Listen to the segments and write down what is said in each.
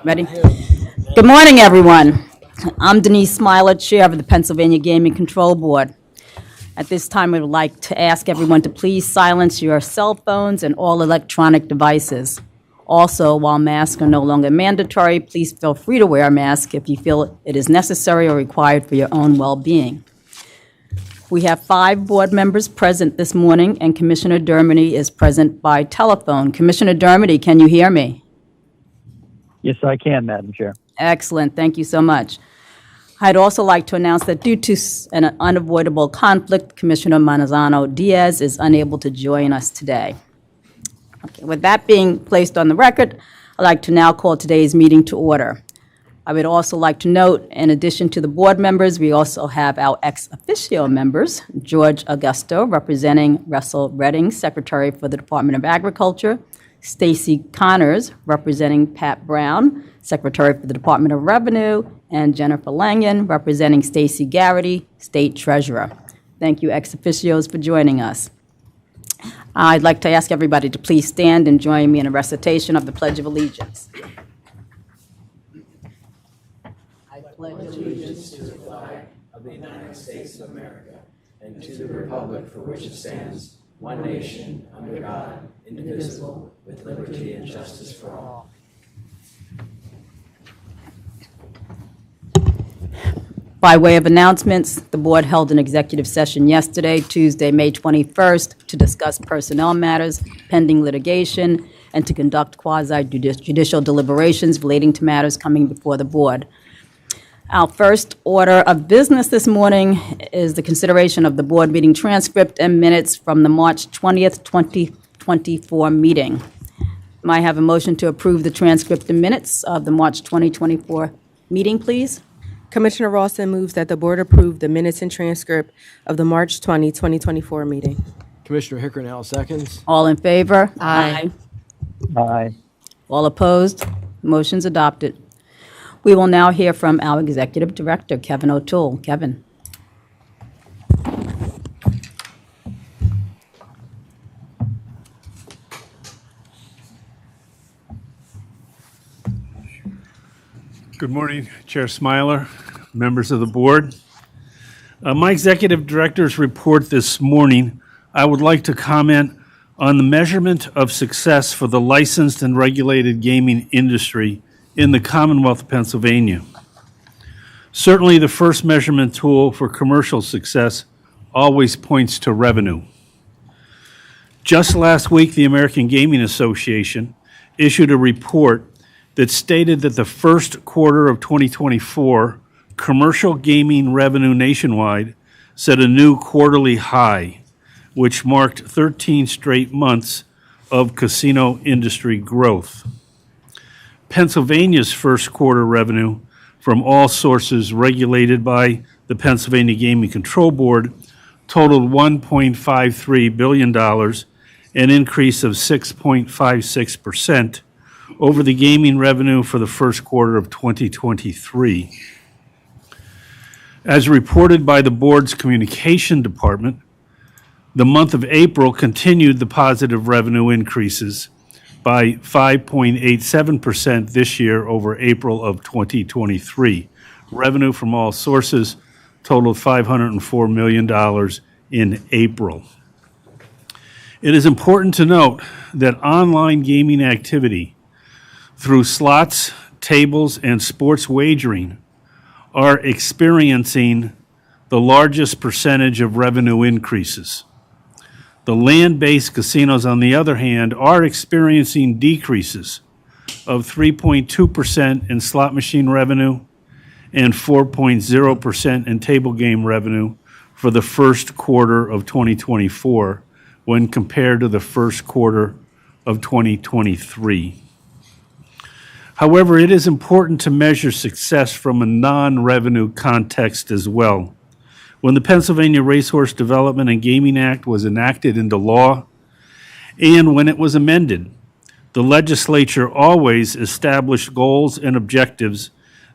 Ready? Good morning, everyone. I'm Denise Smiler, Chair of the Pennsylvania Gaming Control Board. At this time, I would like to ask everyone to please silence your cell phones and all electronic devices. Also, while masks are no longer mandatory, please feel free to wear a mask if you feel it is necessary or required for your own well-being. We have 5 board members present this morning, and Commissioner Dermody is present by telephone. Commissioner Dermody, can you hear me? Yes, I can, Madam Chair. Excellent. Thank you so much. I'd also like to announce that due to an unavoidable conflict, Commissioner Manzano Diaz is unable to join us today. Okay, with that being placed on the record, I'd like to now call today's meeting to order. I would also like to note, in addition to the board members, we also have our ex officio members, George Augusto, representing Russell Redding, Secretary for the Department of Agriculture, Stacy Connors, representing Pat Brown, Secretary for the Department of Revenue, and Jennifer Langen, representing Stacy Garrity, State Treasurer. Thank you, ex officios, for joining us. I'd like to ask everybody to please stand and join me in a recitation of the Pledge of Allegiance. I pledge allegiance to the flag of the United States of America and to the republic for which it stands, one nation, under God, indivisible, with liberty and justice for all. By way of announcements, the board held an executive session yesterday, Tuesday, May 21st, to discuss personnel matters, pending litigation, and to conduct quasi-judicial deliberations relating to matters coming before the board. Our first order of business this morning is the consideration of the board meeting transcript and minutes from the March 20th, 2024 meeting. May I have a motion to approve the transcript and minutes of the March 2024 meeting, please? Commissioner Ralston moves that the board approve the minutes and transcript of the March 20, 2024 meeting. Commissioner Hickenell seconds. All in favor? Aye. Aye. All opposed? Motion's adopted. We will now hear from our Executive Director, Kevin O'Toole. Kevin. Good morning, Chair Smiler, members of the board. My Executive Director's report this morning, I would like to comment on the measurement of success for the licensed and regulated gaming industry in the Commonwealth of Pennsylvania. Certainly, the first measurement tool for commercial success always points to revenue. Just last week, the American Gaming Association issued a report that stated that the first quarter of 2024, commercial gaming revenue nationwide set a new quarterly high, which marked 13 straight months of casino industry growth. Pennsylvania's first quarter revenue from all sources regulated by the Pennsylvania Gaming Control Board totaled $1.53 billion, an increase of 6.56% over the gaming revenue for the first quarter of 2023. As reported by the board's communication department, the month of April continued the positive revenue increases by 5.87% this year over April of 2023. Revenue from all sources totaled $504 million in April. It is important to note that online gaming activity through slots, tables, and sports wagering are experiencing the largest percentage of revenue increases. The land-based casinos, on the other hand, are experiencing decreases of 3.2% in slot machine revenue and 4.0% in table game revenue for the first quarter of 2024 when compared to the first quarter of 2023. However, it is important to measure success from a non-revenue context as well. When the Pennsylvania Racehorse Development and Gaming Act was enacted into law, and when it was amended, the legislature always established goals and objectives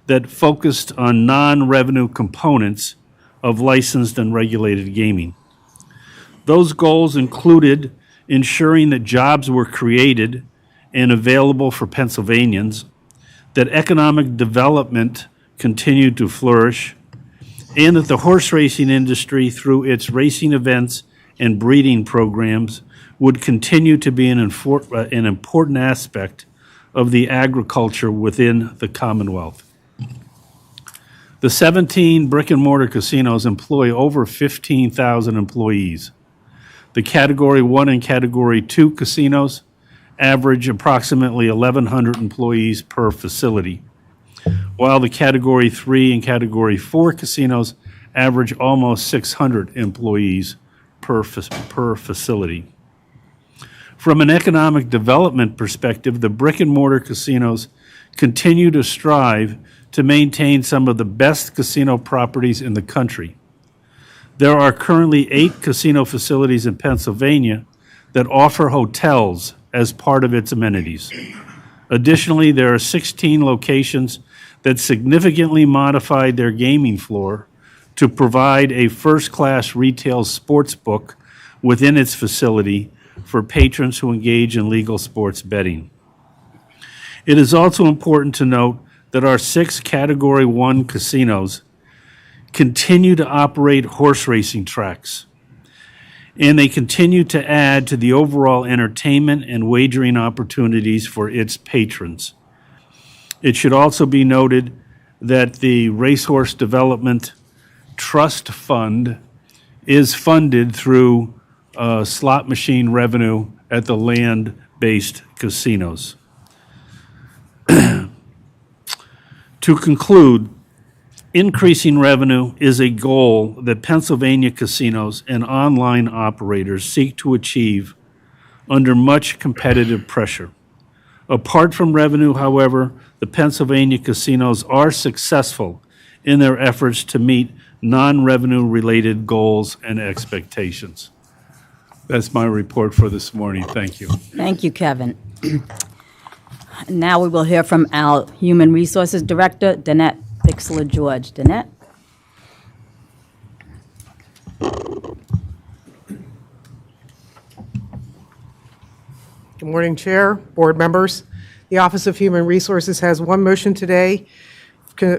that focused on non-revenue components of licensed and regulated gaming. Those goals included ensuring that jobs were created and available for Pennsylvanians, that economic development continued to flourish, and that the horse racing industry, through its racing events and breeding programs, would continue to be an important aspect of the agriculture within the Commonwealth. The 17 brick-and-mortar casinos employ over 15,000 employees. The Category 1 and Category 2 casinos average approximately 1,100 employees per facility, while the Category 3 and Category 4 casinos average almost 600 employees per facility. From an economic development perspective, the brick-and-mortar casinos continue to strive to maintain some of the best casino properties in the country. There are currently 8 casino facilities in Pennsylvania that offer hotels as part of its amenities. Additionally, there are 16 locations that significantly modified their gaming floor to provide a first-class retail sports book within its facility for patrons who engage in legal sports betting. It is also important to note that our 6 Category 1 casinos continue to operate horse racing tracks, and they continue to add to the overall entertainment and wagering opportunities for its patrons. It should also be noted that the Racehorse Development Trust Fund is funded through slot machine revenue at the land-based casinos. To conclude, increasing revenue is a goal that Pennsylvania casinos and online operators seek to achieve under much competitive pressure. Apart from revenue, however, the Pennsylvania casinos are successful in their efforts to meet non-revenue related goals and expectations. That's my report for this morning. Thank you. Thank you, Kevin. Now we will hear from our Human Resources Director, Danette Bixler-George. Danette? Good morning, Chair, board members. The Office of Human Resources has one motion today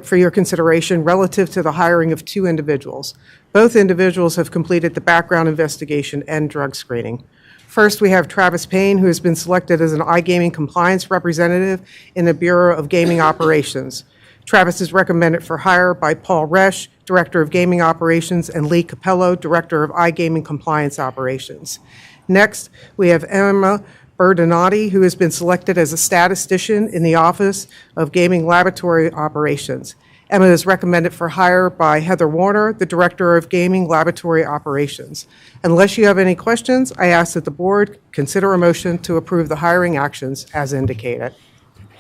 for your consideration relative to the hiring of 2 individuals. Both individuals have completed the background investigation and drug screening. First, we have Travis Payne, who has been selected as an iGaming compliance representative in the Bureau of Gaming Operations. Travis is recommended for hire by Paul Resch, Director of Gaming Operations, and Lee Capello, Director of iGaming Compliance Operations. Next, we have Emma Berdinati, who has been selected as a statistician in the Office of Gaming Laboratory Operations. Emma is recommended for hire by Heather Warner, the Director of Gaming Laboratory Operations. Unless you have any questions, I ask that the board consider a motion to approve the hiring actions as indicated.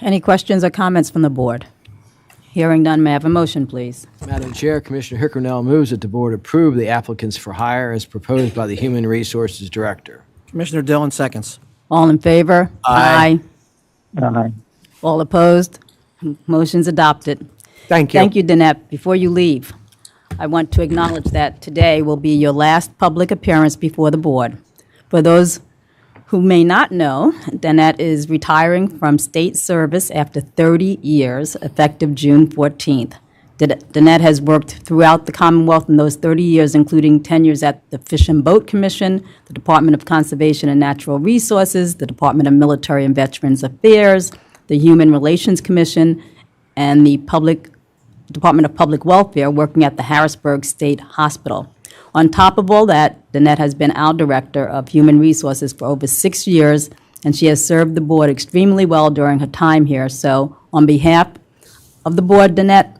Any questions or comments from the board? Hearing none, may I have a motion, please? Madam Chair, Commissioner Hickrell moves that the board approve the applicants for hire as proposed by the Human Resources Director. Commissioner Dillon seconds. All in favor? Aye. Aye. All opposed? Motion's adopted. Thank you. Thank you, Danette. Before you leave, I want to acknowledge that today will be your last public appearance before the board. For those who may not know, Danette is retiring from state service after 30 years, effective June 14th. Danette has worked throughout the Commonwealth in those 30 years, including tenures at the Fish and Boat Commission, the Department of Conservation and Natural Resources, the Department of Military and Veterans Affairs, the Human Relations Commission, and the Department of Public Welfare, working at the Harrisburg State Hospital. On top of all that, Danette has been our Director of Human Resources for over 6 years, and she has served the board extremely well during her time here. So on behalf of the board, Danette,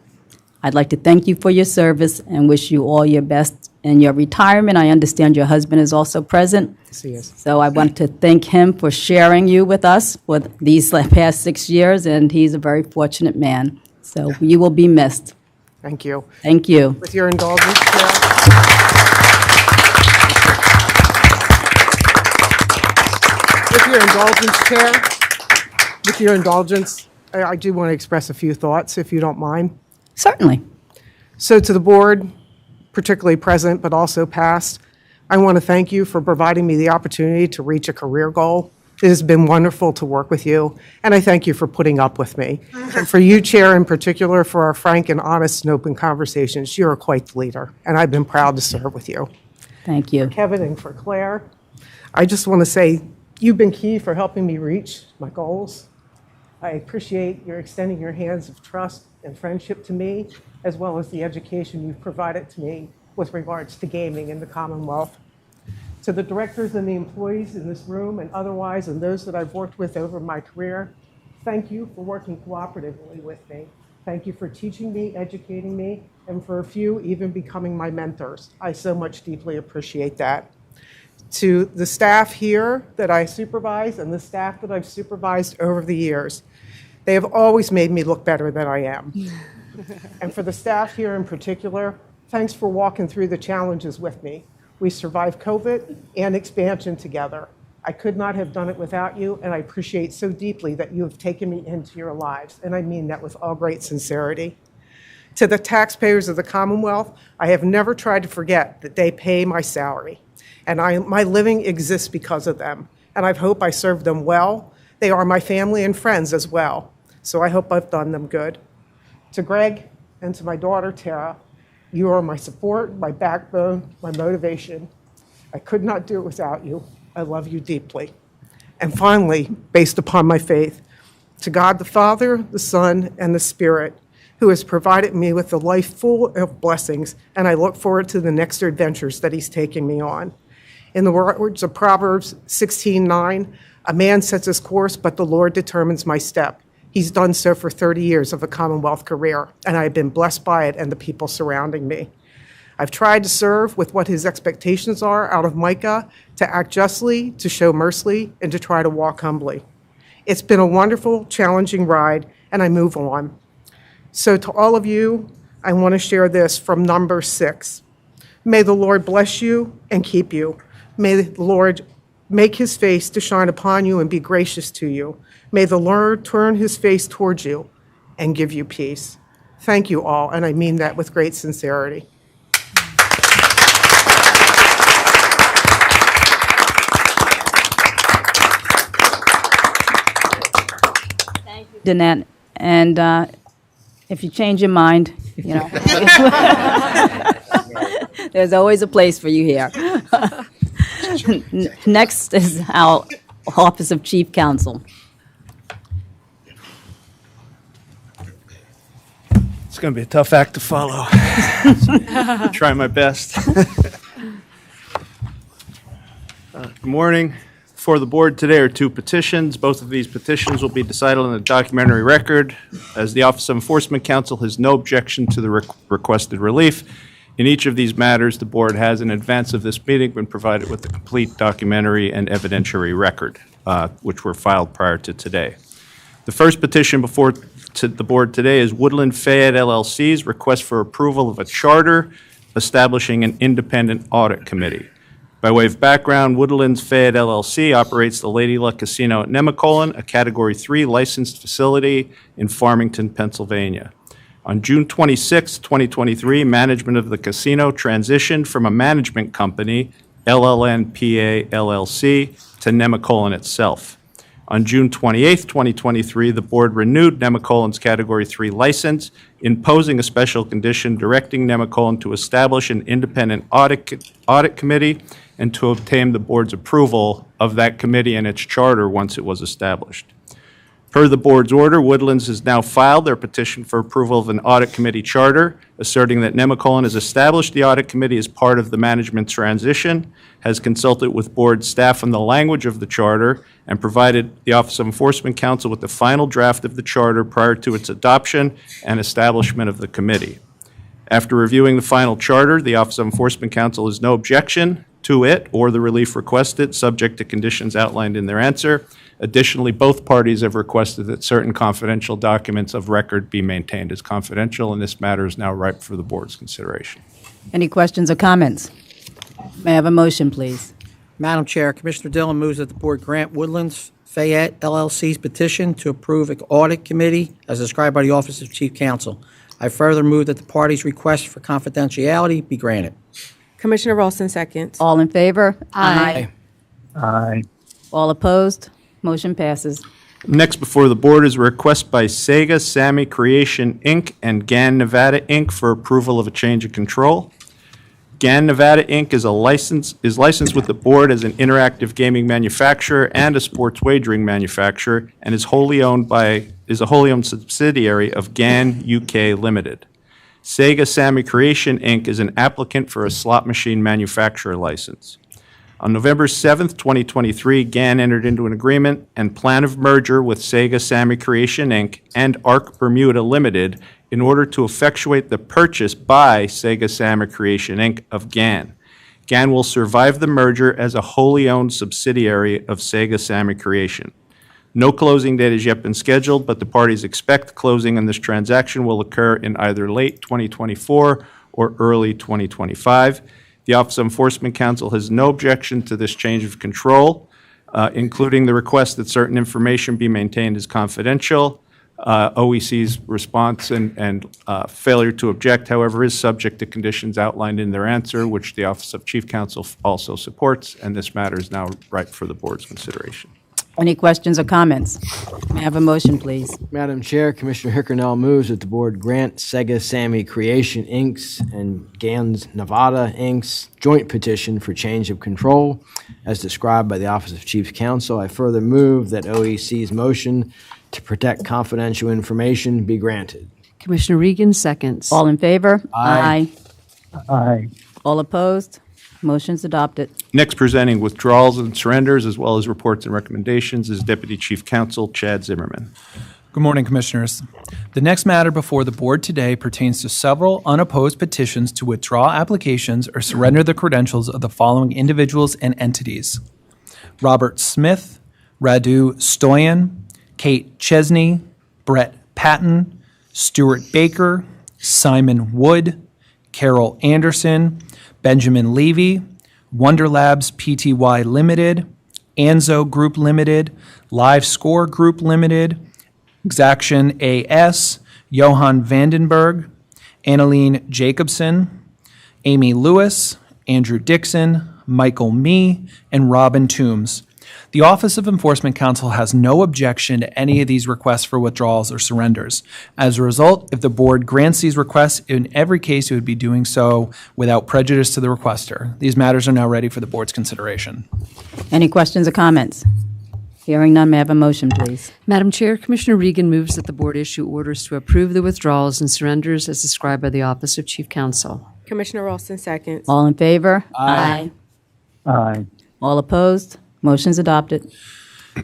I'd like to thank you for your service and wish you all your best in your retirement. I understand your husband is also present. Yes. So I want to thank him for sharing you with us for these past 6 years, and he's a very fortunate man. So you will be missed. Thank you. Thank you. With your indulgence, Chair. With your indulgence, I do want to express a few thoughts, if you don't mind. Certainly. So to the board, particularly present but also past, I want to thank you for providing me the opportunity to reach a career goal It has been wonderful to work with you, and I thank you for putting up with me. And for you, Chair, in particular, for our frank and honest and open conversations, you're quite the leader, and I've been proud to serve with you. Thank you. Kevin and for Claire, I just want to say you've been key for helping me reach my goals. I appreciate your extending your hands of trust and friendship to me, as well as the education you've provided to me with regards to gaming in the Commonwealth. To the directors and the employees in this room and otherwise, and those that I've worked with over my career, thank you for working cooperatively with me. Thank you for teaching me, educating me, and for a few even becoming my mentors. I so much deeply appreciate that. To the staff here that I supervise and the staff that I've supervised over the years, they have always made me look better than I am. And for the staff here in particular, thanks for walking through the challenges with me. We survived COVID and expansion together. I could not have done it without you, and I appreciate so deeply that you have taken me into your lives, and I mean that with all great sincerity. To the taxpayers of the Commonwealth, I have never tried to forget that they pay my salary, and my living exists because of them, and I hope I served them well. They are my family and friends as well, so I hope I've done them good. To Greg and to my daughter, Tara, you are my support, my backbone, my motivation. I could not do it without you. I love you deeply. And finally, based upon my faith, to God the Father, the Son, and the Spirit, who has provided me with a life full of blessings, and I look forward to the next adventures that he's taking me on. In the words of Proverbs 16:9, a man sets his course, but the Lord determines my step. He's done so for 30 years of a Commonwealth career, and I've been blessed by it and the people surrounding me. I've tried to serve with what his expectations are out of Micah, to act justly, to show mercy, and to try to walk humbly. It's been a wonderful, challenging ride, and I move on. So to all of you, I want to share this from number 6. May the Lord bless you and keep you. May the Lord make his face to shine upon you and be gracious to you. May the Lord turn his face towards you and give you peace. Thank you all, and I mean that with great sincerity. Danette, and if you change your mind, you know, there's always a place for you here. Next is our Office of Chief Counsel. It's going to be a tough act to follow. Try my best. Good morning. Before the board today are 2 petitions. Both of these petitions will be decided on the documentary record, as the Office of Enforcement Counsel has no objection to the requested relief. In each of these matters, the board has, in advance of this meeting, been provided with a complete documentary and evidentiary record, which were filed prior to today. The first petition before the board today is Woodland Fayette LLC's request for approval of a charter establishing an independent audit committee. By way of background, Woodlands Fayette LLC operates the Lady Luck Casino at Nemacolin, a Category 3 licensed facility in Farmington, Pennsylvania. On June 26, 2023, management of the casino transitioned from a management company, LLNPA LLC, to Nemacolin itself. On June 28, 2023, the board renewed Nemacolin's Category 3 license, imposing a special condition directing Nemacolin to establish an independent audit committee and to obtain the board's approval of that committee and its charter once it was established. Per the board's order, Woodlands has now filed their petition for approval of an audit committee charter, asserting that Nemacolin has established the audit committee as part of the management transition, has consulted with board staff on the language of the charter, and provided the Office of Enforcement Counsel with the final draft of the charter prior to its adoption and establishment of the committee. After reviewing the final charter, the Office of Enforcement Counsel has no objection to it or the relief requested, subject to conditions outlined in their answer. Additionally, both parties have requested that certain confidential documents of record be maintained as confidential, and this matter is now ripe for the board's consideration. Any questions or comments? May I have a motion, please? Madam Chair, Commissioner Dillon moves that the board grant Woodlands Fayette LLC's petition to approve an audit committee as described by the Office of Chief Counsel. I further move that the party's request for confidentiality be granted. Commissioner Ralston seconds. All in favor? Aye. All opposed? Motion passes. Next before the board is a request by Sega Sammy Creation, Inc. and GAN Nevada, Inc. for approval of a change of control. GAN Nevada, Inc. is licensed with the board as an interactive gaming manufacturer and a sports wagering manufacturer, and is a wholly owned subsidiary of GAN UK Limited. Sega Sammy Creation, Inc. is an applicant for a slot machine manufacturer license. On November 7th, 2023, GAN entered into an agreement and plan of merger with Sega Sammy Creation, Inc. and Arc Bermuda Limited in order to effectuate the purchase by Sega Sammy Creation, Inc. of GAN. GAN will survive the merger as a wholly owned subsidiary of Sega Sammy Creation. No closing date has yet been scheduled, but the parties expect closing on this transaction will occur in either late 2024 or early 2025. The Office of Enforcement Counsel has no objection to this change of control, including the request that certain information be maintained as confidential. OEC's response and failure to object, however, is subject to conditions outlined in their answer, which the Office of Chief Counsel also supports, and this matter is now ripe for the board's consideration. Any questions or comments? May I have a motion, please? Madam Chair, Commissioner Hickernell moves that the board grant Sega Sammy Creation, Inc.'s and GAN's Nevada, Inc.'s joint petition for change of control as described by the Office of Chief Counsel. I further move that OEC's motion to protect confidential information be granted. Commissioner Regan seconds. All in favor? Aye. Aye. All opposed? Motion's adopted. Next, presenting withdrawals and surrenders as well as reports and recommendations is Deputy Chief Counsel Chad Zimmerman. Good morning, Commissioners. The next matter before the Board today pertains to several unopposed petitions to withdraw applications or surrender the credentials of the following individuals and entities: Robert Smith, Radu Stoyan, Kate Chesney, Brett Patton, Stuart Baker, Simon Wood, Carol Anderson, Benjamin Levy, Wonder Labs Pty Limited, Anzo Group Limited, Live Score Group Limited, Exaction AS, Johan Vandenberg, Annaline Jacobson, Amy Lewis, Andrew Dixon, Michael Mee, and Robin Toombs. The Office of Enforcement Counsel has no objection to any of these requests for withdrawals or surrenders. As a result, if the Board grants these requests, in every case it would be doing so without prejudice to the requester. These matters are now ready for the Board's consideration. Any questions or comments? Hearing none, may I have a motion, please? Madam Chair, Commissioner Regan moves that the Board issue orders to approve the withdrawals and surrenders as described by the Office of Chief Counsel. Commissioner Ralston seconds. All in favor? Aye. Aye. All opposed? Motion's adopted.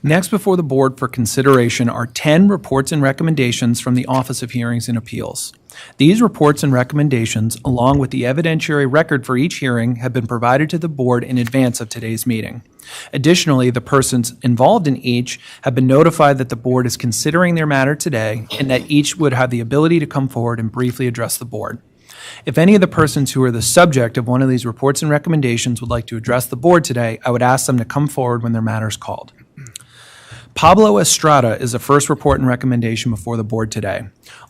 Next before the Board for consideration are 10 reports and recommendations from the Office of Hearings and Appeals. These reports and recommendations, along with the evidentiary record for each hearing, have been provided to the Board in advance of today's meeting. Additionally, the persons involved in each have been notified that the Board is considering their matter today and that each would have the ability to come forward and briefly address the Board. If any of the persons who are the subject of one of these reports and recommendations would like to address the Board today, I would ask them to come forward when their matter is called. Pablo Estrada is the first report and recommendation before the Board today.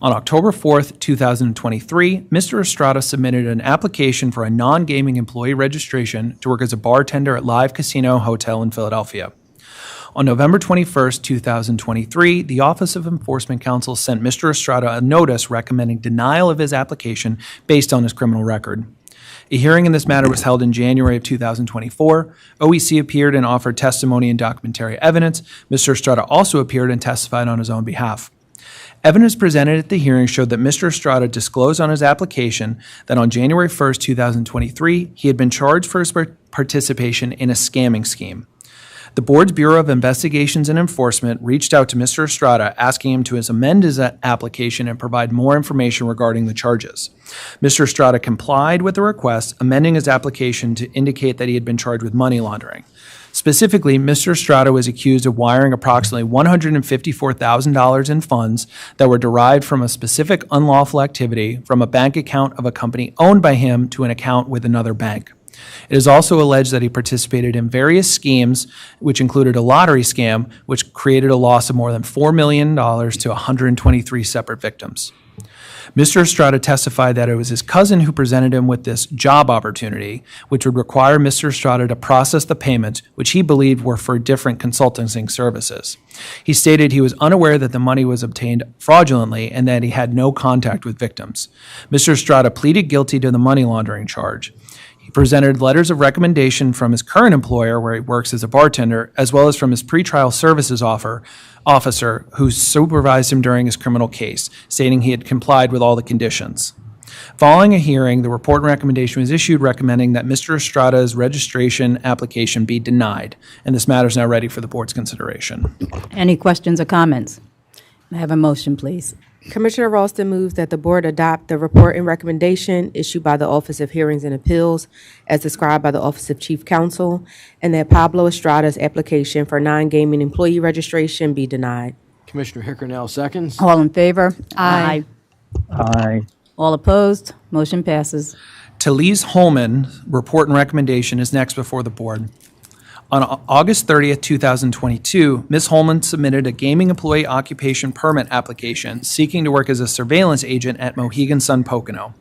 On October 4th, 2023, Mr. Estrada submitted an application for a non-gaming employee registration to work as a bartender at Live Casino Hotel in Philadelphia. On November 21st, 2023, the Office of Enforcement Counsel sent Mr. Estrada a notice recommending denial of his application based on his criminal record. A hearing in this matter was held in January of 2024. OEC appeared and offered testimony and documentary evidence. Mr. Estrada also appeared and testified on his own behalf. Evidence presented at the hearing showed that Mr. Estrada disclosed on his application that on January 1st, 2023, he had been charged for his participation in a scamming scheme. The Board's Bureau of Investigations and Enforcement reached out to Mr. Estrada asking him to amend his application and provide more information regarding the charges. Mr. Estrada complied with the request, amending his application to indicate that he had been charged with money laundering. Specifically, Mr. Estrada was accused of wiring approximately $154,000 in funds that were derived from a specific unlawful activity from a bank account of a company owned by him to an account with another bank. It is also alleged that he participated in various schemes, which included a lottery scam, which created a loss of more than $4 million to 123 separate victims. Mr. Estrada testified that it was his cousin who presented him with this job opportunity, which would require Mr. Estrada to process the payments, which he believed were for different consulting services. He stated he was unaware that the money was obtained fraudulently and that he had no contact with victims. Mr. Estrada pleaded guilty to the money laundering charge. He presented letters of recommendation from his current employer, where he works as a bartender, as well as from his pretrial services officer who supervised him during his criminal case, stating he had complied with all the conditions. Following a hearing, the report and recommendation was issued recommending that Mr. Estrada's registration application be denied, and this matter is now ready for the board's consideration. Any questions or comments? May I have a motion, please? Commissioner Ralston moves that the board adopt the report and recommendation issued by the Office of Hearings and Appeals as described by the Office of Chief Counsel, and that Pablo Estrada's application for non-gaming employee registration be denied. Commissioner Hickernell seconds. All in favor? Aye. Aye. All opposed? Motion passes. Talise Holman report and recommendation is next before the board. On August 30th, 2022, Ms. Holman submitted a gaming employee occupation permit application seeking to work as a surveillance agent at Mohegan Sun Pocono.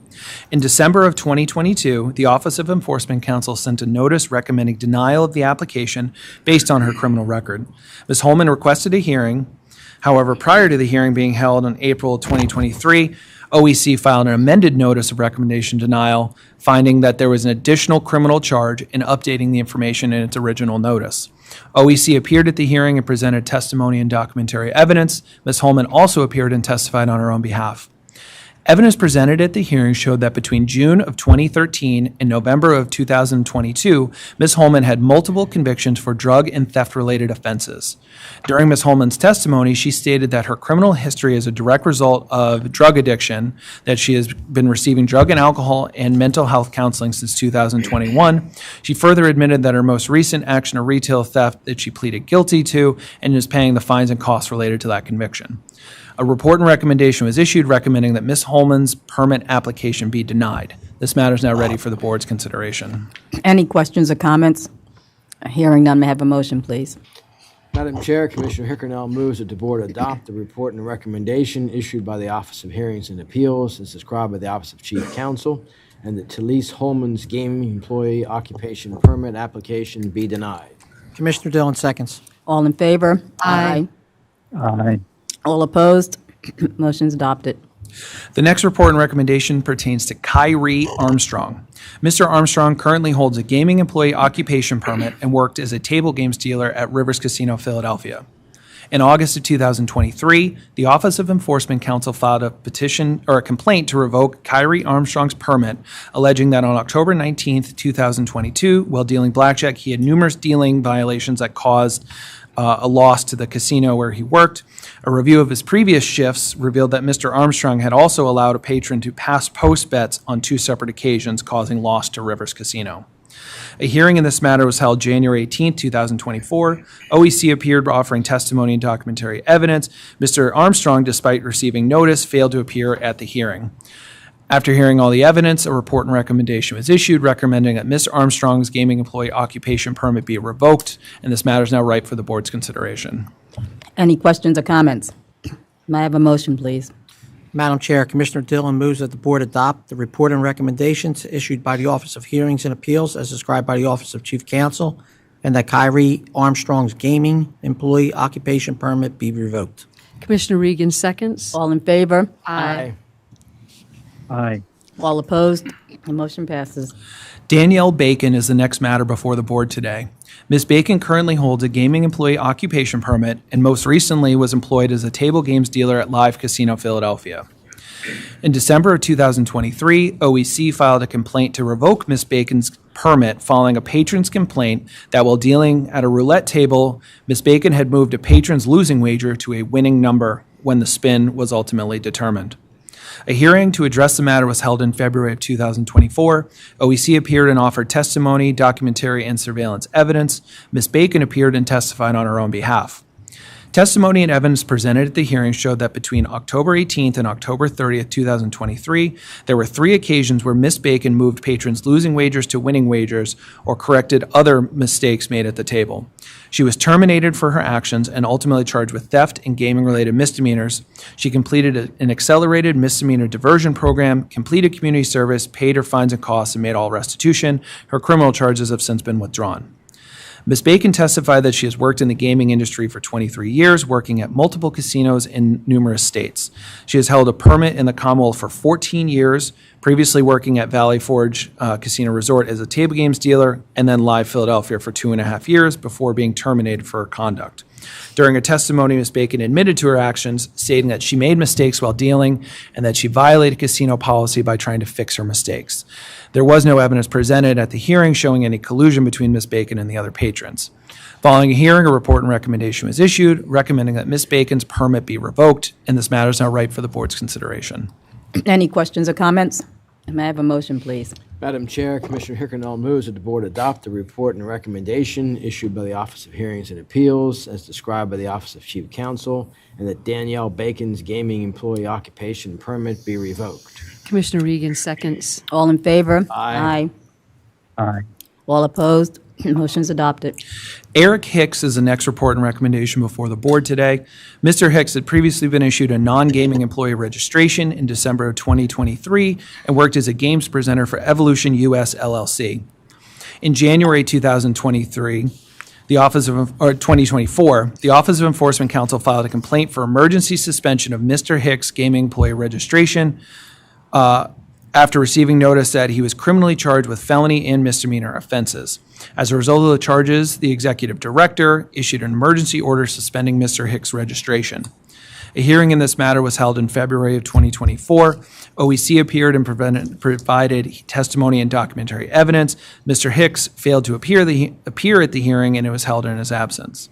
In December of 2022, the Office of Enforcement Counsel sent a notice recommending denial of the application based on her criminal record. Ms. Holman requested a hearing. However, prior to the hearing being held in April 2023, OEC filed an amended notice of recommendation denial, finding that there was an additional criminal charge and updating the information in its original notice. OEC appeared at the hearing and presented testimony and documentary evidence. Ms. Holman also appeared and testified on her own behalf. Evidence presented at the hearing showed that between June of 2013 and November of 2022, Ms. Holman had multiple convictions for drug and theft-related offenses. During Ms. Holman's testimony, she stated that her criminal history is a direct result of drug addiction, that she has been receiving drug and alcohol and mental health counseling since 2021. She further admitted that her most recent action of retail theft that she pleaded guilty to and is paying the fines and costs related to that conviction. A report and recommendation was issued recommending that Ms. Holman's permit application be denied. This matter is now ready for the board's consideration. Any questions or comments? Hearing none, may I have a motion, please? Madam Chair, Commissioner Hickernell moves that the board adopt the report and recommendation issued by the Office of Hearings and Appeals as described by the Office of Chief Counsel, and that Talise Holman's gaming employee occupation permit application be denied. Commissioner Dillon seconds. All in favor? Aye. Aye. All opposed? Motion is adopted. The next report and recommendation pertains to Kyrie Armstrong. Mr. Armstrong currently holds a gaming employee occupation permit and worked as a table games dealer at Rivers Casino, Philadelphia. In August of 2023, the Office of Enforcement Counsel filed a petition or a complaint to revoke Kyrie Armstrong's permit, alleging that on October 19th, 2022, while dealing blackjack, he had numerous dealing violations that caused a loss to the casino where he worked. A review of his previous shifts revealed that Mr. Armstrong had also allowed a patron to pass post bets on 2 separate occasions, causing loss to Rivers Casino. A hearing in this matter was held January 18, 2024. OEC appeared offering testimony and documentary evidence. Mr. Armstrong, despite receiving notice, failed to appear at the hearing. After hearing all the evidence, a report and recommendation was issued recommending that Mr. Armstrong's gaming employee occupation permit be revoked, and this matter is now ripe for the board's consideration. Any questions or comments? May I have a motion, please? Madam Chair, Commissioner Dillon moves that the board adopt the report and recommendations issued by the Office of Hearings and Appeals as described by the Office of Chief Counsel, and that Kyrie Armstrong's gaming employee occupation permit be revoked. Commissioner Regan seconds. All in favor? Aye. Aye. All opposed? The motion passes. Danielle Bacon is the next matter before the board today. Ms. Bacon currently holds a gaming employee occupation permit and most recently was employed as a table games dealer at Live Casino Philadelphia. In December of 2023, OEC filed a complaint to revoke Ms. Bacon's permit following a patron's complaint that while dealing at a roulette table, Ms. Bacon had moved a patron's losing wager to a winning number when the spin was ultimately determined. A hearing to address the matter was held in February of 2024. OEC appeared and offered testimony, documentary, and surveillance evidence. Ms. Bacon appeared and testified on her own behalf. Testimony and evidence presented at the hearing showed that between October 18th and October 30th, 2023, there were 3 occasions where Ms. Bacon moved patrons' losing wagers to winning wagers or corrected other mistakes made at the table. She was terminated for her actions and ultimately charged with theft and gaming-related misdemeanors. She completed an accelerated misdemeanor diversion program, completed community service, paid her fines and costs, and made all restitution. Her criminal charges have since been withdrawn. Ms. Bacon testified that she has worked in the gaming industry for 23 years, working at multiple casinos in numerous states. She has held a permit in the Commonwealth for 14 years, previously working at Valley Forge Casino Resort as a table games dealer, and then Live Philadelphia for 2.5 years before being terminated for her conduct. During her testimony, Ms. Bacon admitted to her actions, stating that she made mistakes while dealing and that she violated casino policy by trying to fix her mistakes. There was no evidence presented at the hearing showing any collusion between Ms. Bacon and the other patrons. Following a hearing, a report and recommendation was issued, recommending that Ms. Bacon's permit be revoked, and this matter is now ripe for the board's consideration. Any questions or comments? May I have a motion, please? Madam Chair, Commissioner Hickenell moves that the board adopt the report and recommendation issued by the Office of Hearings and Appeals as described by the Office of Chief Counsel, and that Danielle Bacon's gaming employee occupation permit be revoked. Commissioner Regan seconds. All in favor? Aye. Aye. All opposed? Motion's adopted. Eric Hicks is the next report and recommendation before the board today. Mr. Hicks had previously been issued a non-gaming employee registration in December of 2023 and worked as a games presenter for Evolution US LLC. In January 2023, the Office of 2024, the Office of Enforcement Counsel filed a complaint for emergency suspension of Mr. Hicks' gaming employee registration after receiving notice that he was criminally charged with felony and misdemeanor offenses. As a result of the charges, the executive director issued an emergency order suspending Mr. Hicks' registration. A hearing in this matter was held in February of 2024. OEC appeared and provided testimony and documentary evidence. Mr. Hicks failed to appear at the hearing, and it was held in his absence.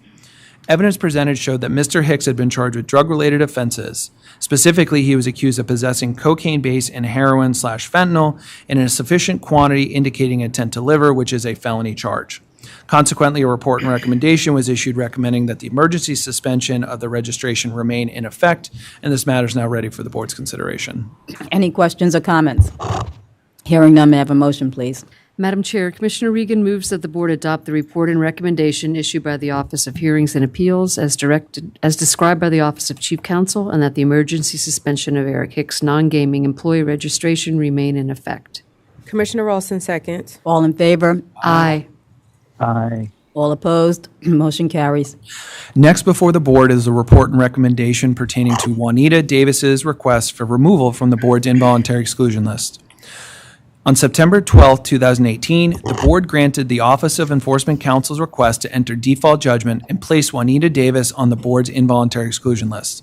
Evidence presented showed that Mr. Hicks had been charged with drug-related offenses. Specifically, he was accused of possessing cocaine base and heroin/fentanyl in a sufficient quantity indicating intent to deliver, which is a felony charge. Consequently, a report and recommendation was issued recommending that the emergency suspension of the registration remain in effect, and this matter is now ready for the board's consideration. Any questions or comments? Hearing none, may I have a motion, please? Madam Chair, Commissioner Regan moves that the board adopt the report and recommendation issued by the Office of Hearings and Appeals as described by the Office of Chief Counsel, and that the emergency suspension of Eric Hicks' non-gaming employee registration remain in effect. Commissioner Ralston seconds. All in favor? Aye. Aye. All opposed? Motion carries. Next before the board is a report and recommendation pertaining to Juanita Davis's request for removal from the board's involuntary exclusion list. On September 12, 2018, the board granted the Office of Enforcement Counsel's request to enter default judgment and place Juanita Davis on the board's involuntary exclusion list.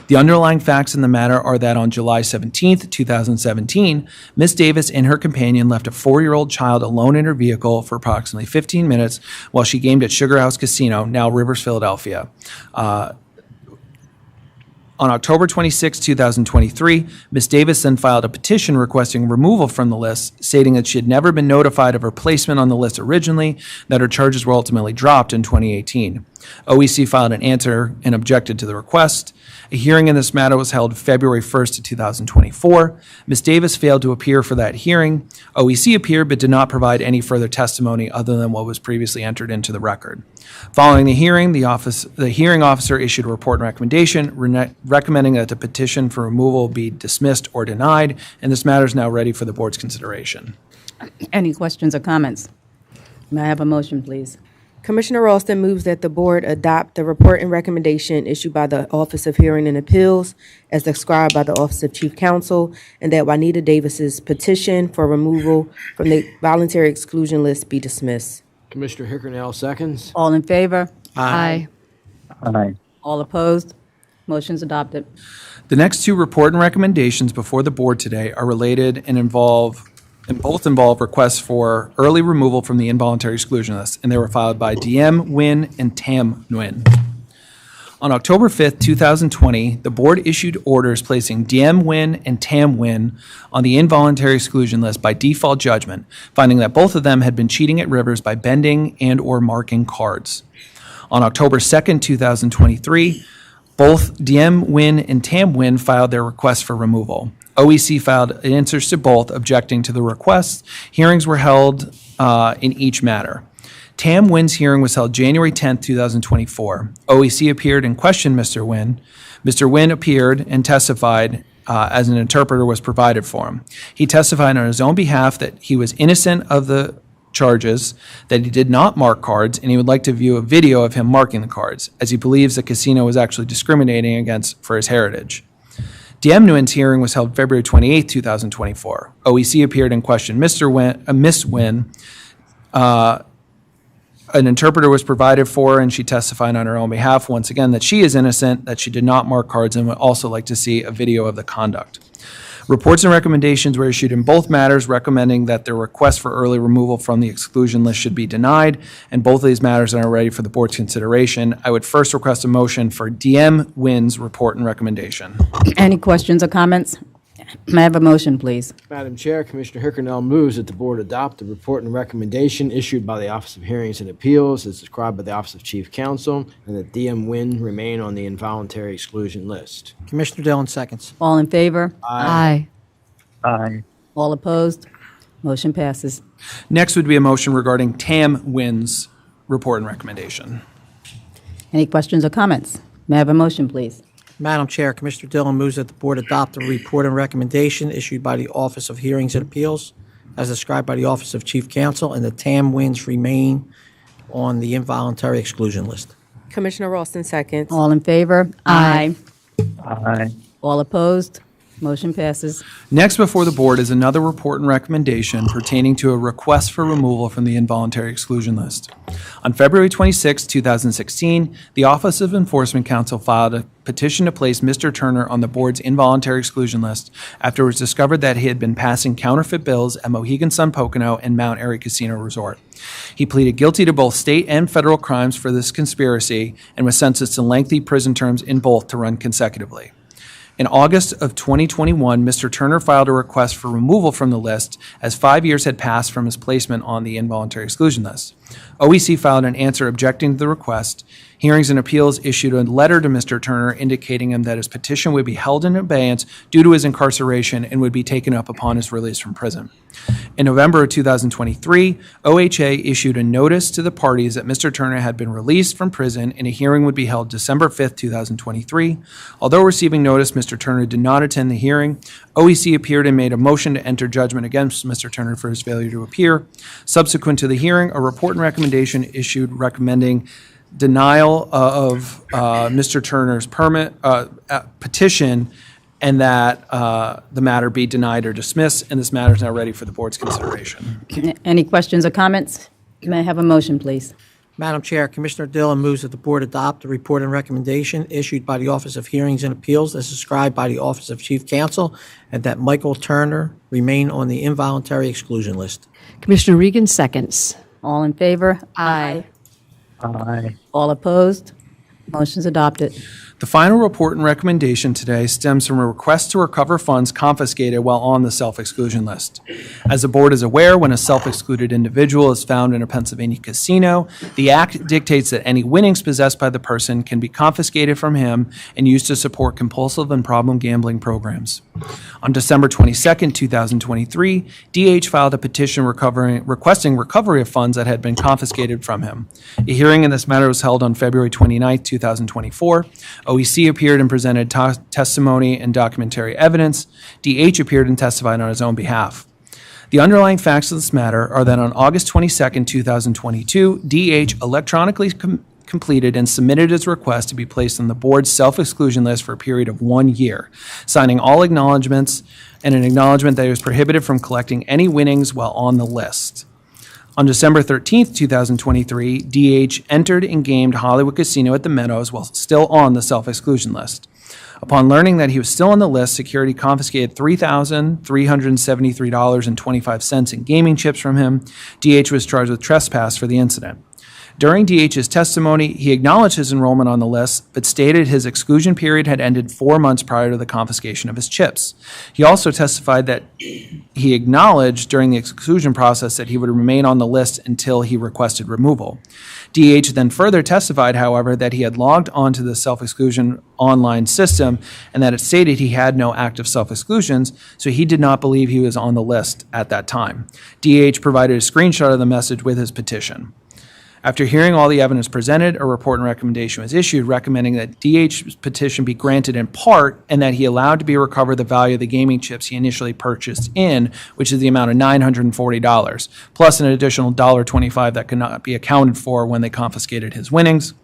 The underlying facts in the matter are that on July 17, 2017, Ms. Davis and her companion left a 4-year-old child alone in her vehicle for approximately 15 minutes while she gamed at Sugar House Casino, now Rivers, Philadelphia. On October 26, 2023, Ms. Davis then filed a petition requesting removal from the list, stating that she had never been notified of her placement on the list originally, that her charges were ultimately dropped in 2018. OEC filed an answer and objected to the request. A hearing in this matter was held February 1st, 2024. Ms. Davis failed to appear for that hearing. OEC appeared but did not provide any further testimony other than what was previously entered into the record. Following the hearing, the hearing officer issued a report and recommendation recommending that the petition for removal be dismissed or denied, and this matter is now ready for the board's consideration. Any questions or comments? May I have a motion, please? Commissioner Ralston moves that the board adopt the report and recommendation issued by the Office of Hearing and Appeals as described by the Office of Chief Counsel, and that Juanita Davis's petition for removal from the voluntary exclusion list be dismissed. Commissioner Hickernell seconds. All in favor? Aye. Aye. All opposed? Motion's adopted. The next two report and recommendations before the board today are related and both involve requests for early removal from the involuntary exclusion list, and they were filed by DM Nguyen and Tam Nguyen. On October 5th, 2020, the board issued orders placing DM Nguyen and Tam Nguyen on the involuntary exclusion list by default judgment, finding that both of them had been cheating at Rivers by bending and or marking cards. On October 2nd, 2023, both DM Nguyen and Tam Nguyen filed their requests for removal. OEC filed answers to both, objecting to the requests. Hearings were held in each matter. Tam Nguyen's hearing was held January 10th, 2024. OEC appeared and questioned Mr. Nguyen. Mr. Nguyen appeared and testified as an interpreter was provided for him. He testified on his own behalf that he was innocent of the charges, that he did not mark cards, and he would like to view a video of him marking the cards, as he believes the casino was actually discriminating against for his heritage. DM Nguyen's hearing was held February 28, 2024. OEC appeared and questioned Miss Nguyen. An interpreter was provided for her, and she testified on her own behalf, once again, that she is innocent, that she did not mark cards, and would also like to see a video of the conduct. Reports and recommendations were issued in both matters, recommending that their request for early removal from the exclusion list should be denied, and both of these matters are ready for the board's consideration. I would first request a motion for DM Nguyen's report and recommendation. Any questions or comments? May I have a motion, please? Madam Chair, Commissioner Hickernell moves that the board adopt the report and recommendation issued by the Office of Hearings and Appeals as described by the Office of Chief Counsel, and that DM Nguyen remain on the involuntary exclusion list. Commissioner Dillon seconds. All in favor? Aye. Aye. All opposed? Motion passes. Next would be a motion regarding Tam Nguyen's report and recommendation. Any questions or comments? May I have a motion, please? Madam Chair, Commissioner Dillon moves that the board adopt the report and recommendation issued by the Office of Hearings and Appeals as described by the Office of Chief Counsel, and the Tam Nguyen's remain on the involuntary exclusion list. Commissioner Ralston seconds. All in favor? Aye. Aye. All opposed? Motion passes. Next before the board is another report and recommendation pertaining to a request for removal from the involuntary exclusion list. On February 26, 2016, the Office of Enforcement Counsel filed a petition to place Mr. Turner on the board's involuntary exclusion list after it was discovered that he had been passing counterfeit bills at Mohegan Sun Pocono and Mount Airy Casino Resort. He pleaded guilty to both state and federal crimes for this conspiracy and was sentenced to lengthy prison terms in both to run consecutively. In August of 2021, Mr. Turner filed a request for removal from the list as 5 years had passed from his placement on the involuntary exclusion list. OEC filed an answer objecting to the request. Hearings and Appeals issued a letter to Mr. Turner indicating him that his petition would be held in abeyance due to his incarceration and would be taken up upon his release from prison. In November of 2023, OHA issued a notice to the parties that Mr. Turner had been released from prison and a hearing would be held December 5, 2023. Although receiving notice, Mr. Turner did not attend the hearing. OEC appeared and made a motion to enter judgment against Mr. Turner for his failure to appear. Subsequent to the hearing, a report and recommendation issued recommending denial of Mr. Turner's petition, and that the matter be denied or dismissed, and this matter is now ready for the board's consideration. Any questions or comments? May I have a motion, please? Madam Chair, Commissioner Dillon moves that the board adopt the report and recommendation issued by the Office of Hearings and Appeals as described by the Office of Chief Counsel, and that Michael Turner remain on the involuntary exclusion list. Commissioner Regan seconds. All in favor? Aye. Aye. All opposed? Motion's adopted. The final report and recommendation today stems from a request to recover funds confiscated while on the self-exclusion list. As the board is aware, when a self-excluded individual is found in a Pennsylvania casino, the Act dictates that any winnings possessed by the person can be confiscated from him and used to support compulsive and problem gambling programs. On December 22, 2023, DH filed a petition requesting recovery of funds that had been confiscated from him. A hearing in this matter was held on February 29, 2024. OEC appeared and presented testimony and documentary evidence. DH appeared and testified on his own behalf. The underlying facts of this matter are that on August 22, 2022, DH electronically completed and submitted his request to be placed on the board's self-exclusion list for a period of 1 year, signing all acknowledgments and an acknowledgment that he was prohibited from collecting any winnings while on the list. On December 13, 2023, DH entered and gamed Hollywood Casino at the Meadows while still on the self-exclusion list. Upon learning that he was still on the list, security confiscated $3,373.25 in gaming chips from him. DH was charged with trespass for the incident. During DH's testimony, he acknowledged his enrollment on the list, but stated his exclusion period had ended 4 months prior to the confiscation of his chips. He also testified that he acknowledged during the exclusion process that he would remain on the list until he requested removal. DH then further testified, however, that he had logged onto the self-exclusion online system and that it stated he had no active self-exclusions, so he did not believe he was on the list at that time. DH provided a screenshot of the message with his petition. After hearing all the evidence presented, a report and recommendation was issued recommending that DH's petition be granted in part and that he allowed to be recovered the value of the gaming chips he initially purchased in, which is the amount of $940, plus an additional $1.25 that could not be accounted for when they confiscated his winnings.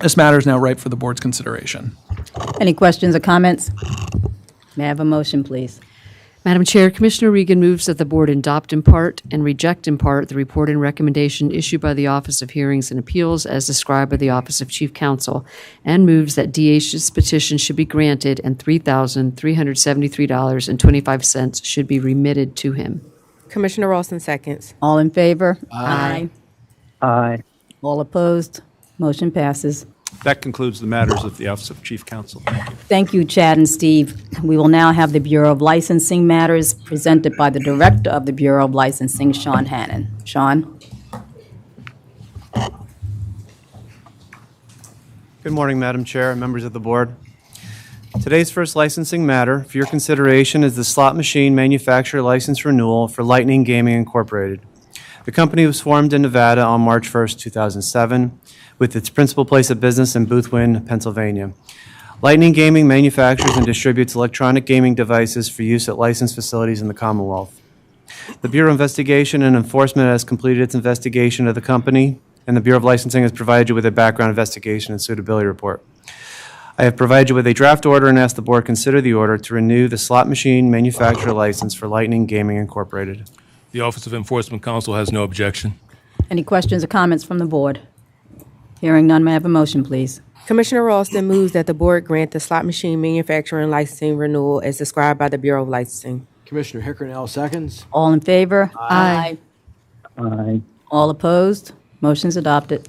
This matter is now ripe for the board's consideration. Any questions or comments? May I have a motion, please? Madam Chair, Commissioner Regan moves that the board adopt in part and reject in part the report and recommendation issued by the Office of Hearings and Appeals as described by the Office of Chief Counsel, and moves that DH's petition should be granted and $3,373.25 should be remitted to him. Commissioner Ralston seconds. All in favor? Aye. Aye. All opposed? Motion passes. That concludes the matters of the Office of Chief Counsel. Thank you. Thank you, Chad and Steve. We will now have the Bureau of Licensing matters presented by the Director of the Bureau of Licensing, Sean Hannon. Sean? Good morning, Madam Chair and members of the board. Today's first licensing matter for your consideration is the slot machine manufacturer license renewal for Lightning Gaming Incorporated. The company was formed in Nevada on March 1st, 2007, with its principal place of business in Boothwyn, Pennsylvania. Lightning Gaming manufactures and distributes electronic gaming devices for use at licensed facilities in the Commonwealth. The Bureau of Investigation and Enforcement has completed its investigation of the company, and the Bureau of Licensing has provided you with a background investigation and suitability report. I have provided you with a draft order and asked the board consider the order to renew the slot machine manufacturer license for Lightning Gaming Incorporated. The Office of Enforcement Counsel has no objection. Any questions or comments from the board? Hearing none, may I have a motion, please? Commissioner Ralston moves that the board grant the slot machine manufacturing licensing renewal as described by the Bureau of Licensing. Commissioner Hickernell seconds. All in favor? Aye. Aye. All opposed? Motion's adopted.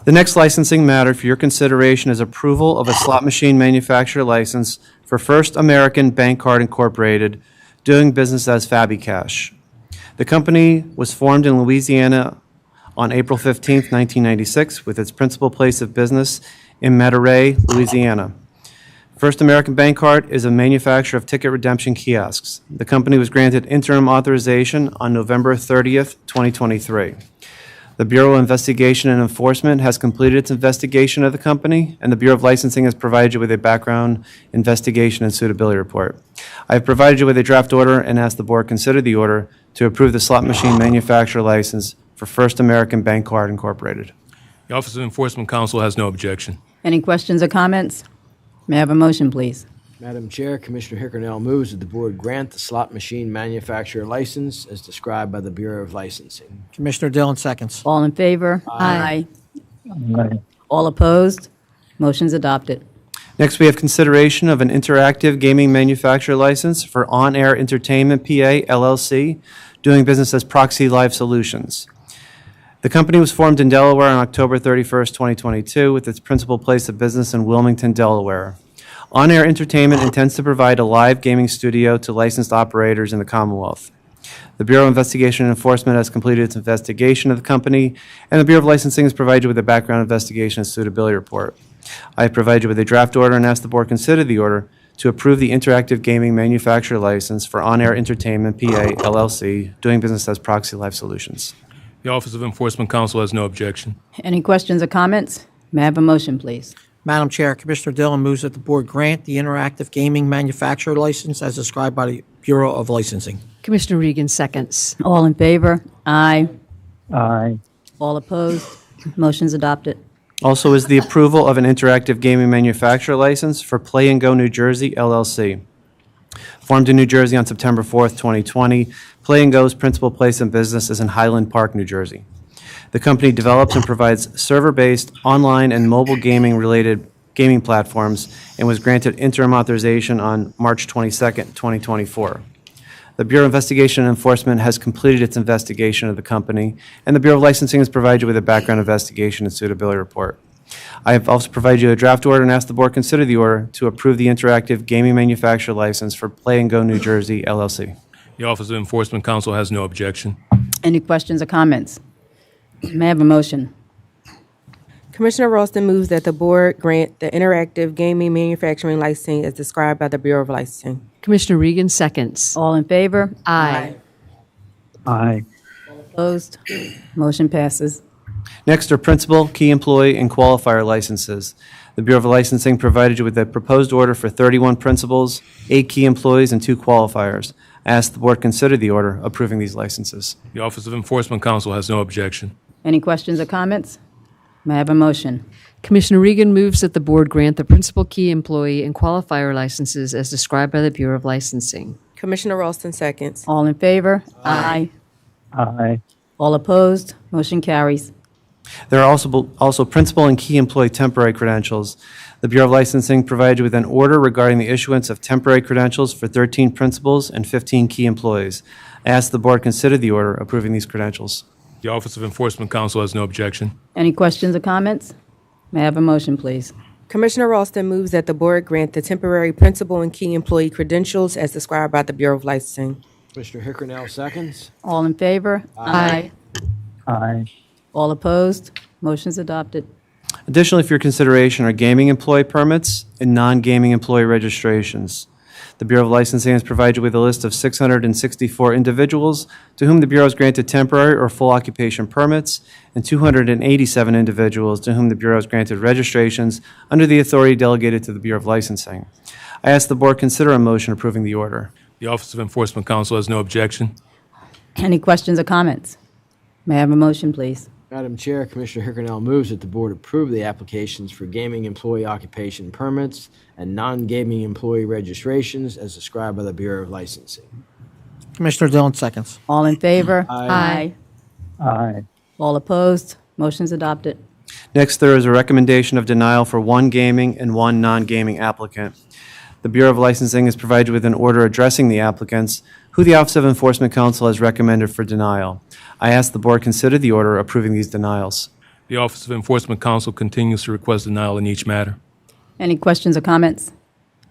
The next licensing matter for your consideration is approval of a slot machine manufacturer license for First American Bank Card Incorporated, doing business as FabiCash. The company was formed in Louisiana on April 15, 1996, with its principal place of business in Metairie, Louisiana. First American Bank Card is a manufacturer of ticket redemption kiosks. The company was granted interim authorization on November 30th, 2023. The Bureau of Investigation and Enforcement has completed its investigation of the company, and the Bureau of Licensing has provided you with a background investigation and suitability report. I have provided you with a draft order and asked the board consider the order to approve the slot machine manufacturer license for First American Bank Card Incorporated. The Office of Enforcement Counsel has no objection. Any questions or comments? May I have a motion, please? Madam Chair, Commissioner Hickernell moves that the board grant the slot machine manufacturer license as described by the Bureau of Licensing. Commissioner Dillon seconds. All in favor? Aye. Aye. All opposed? Motion's adopted. Next, we have consideration of an interactive gaming manufacturer license for On Air Entertainment PA LLC, doing business as Proxy Live Solutions. The company was formed in Delaware on October 31st, 2022, with its principal place of business in Wilmington, Delaware. On Air Entertainment intends to provide a live gaming studio to licensed operators in the Commonwealth. The Bureau of Investigation and Enforcement has completed its investigation of the company, and the Bureau of Licensing has provided you with a background investigation and suitability report. I have provided you with a draft order and asked the board consider the order to approve the interactive gaming manufacturer license for On Air Entertainment PA LLC, doing business as Proxy Live Solutions. The Office of Enforcement Counsel has no objection. Any questions or comments? May I have a motion, please? Madam Chair, Commissioner Dillon moves that the board grant the interactive gaming manufacturer license as described by the Bureau of Licensing. Commissioner Regan seconds. All in favor? Aye. Aye. All opposed? Motion's adopted. Also is the approval of an interactive gaming manufacturer license for Play and Go New Jersey LLC. Formed in New Jersey on September 4th, 2020, Play and Go's principal place of business is in Highland Park, New Jersey. The company develops and provides server-based, online, and mobile gaming-related gaming platforms and was granted interim authorization on March 22nd, 2024. The Bureau of Investigation and Enforcement has completed its investigation of the company, and the Bureau of Licensing has provided you with a background investigation and suitability report. I have also provided you a draft order and asked the board consider the order to approve the interactive gaming manufacturer license for Play and Go New Jersey LLC. The Office of Enforcement Counsel has no objection. Any questions or comments? May I have a motion? Commissioner Ralston moves that the board grant the interactive gaming manufacturing licensing as described by the Bureau of Licensing. Commissioner Regan seconds. All in favor? Aye. Aye. Opposed? Motion passes. Next are principal, key employee, and qualifier licenses. The Bureau of Licensing provided you with a proposed order for 31 principals, 8 key employees, and 2 qualifiers. I ask the board consider the order approving these licenses. The Office of Enforcement Counsel has no objection. Any questions or comments? May I have a motion? Commissioner Regan moves that the board grant the principal, key employee, and qualifier licenses as described by the Bureau of Licensing. Commissioner Ralston seconds. All in favor? Aye. Aye. All opposed? Motion carries. There are also principal and key employee temporary credentials. The Bureau of Licensing provided you with an order regarding the issuance of temporary credentials for 13 principals and 15 key employees. I ask the board consider the order approving these credentials. The Office of Enforcement Counsel has no objection. Any questions or comments? May I have a motion, please? Commissioner Ralston moves that the board grant the temporary principal and key employee credentials as described by the Bureau of Licensing. Commissioner Hickernell seconds. All in favor? Aye. Aye. All opposed? Motion's adopted. Additionally, for your consideration are gaming employee permits and non-gaming employee registrations. The Bureau of Licensing has provided you with a list of 664 individuals to whom the Bureau has granted temporary or full occupation permits, and 287 individuals to whom the Bureau has granted registrations under the authority delegated to the Bureau of Licensing. I ask the board consider a motion approving the order. The Office of Enforcement Counsel has no objection. Any questions or comments? May I have a motion, please? Madam Chair, Commissioner Hickernell moves that the board approve the applications for gaming employee occupation permits and non-gaming employee registrations as described by the Bureau of Licensing. Commissioner Dillon seconds. All in favor? Aye. Aye. All opposed? Motion's adopted. Next, there is a recommendation of denial for 1 gaming and 1 non-gaming applicant. The Bureau of Licensing has provided you with an order addressing the applicants who the Office of Enforcement Counsel has recommended for denial. I ask the board consider the order approving these denials. The Office of Enforcement Counsel continues to request denial in each matter. Any questions or comments?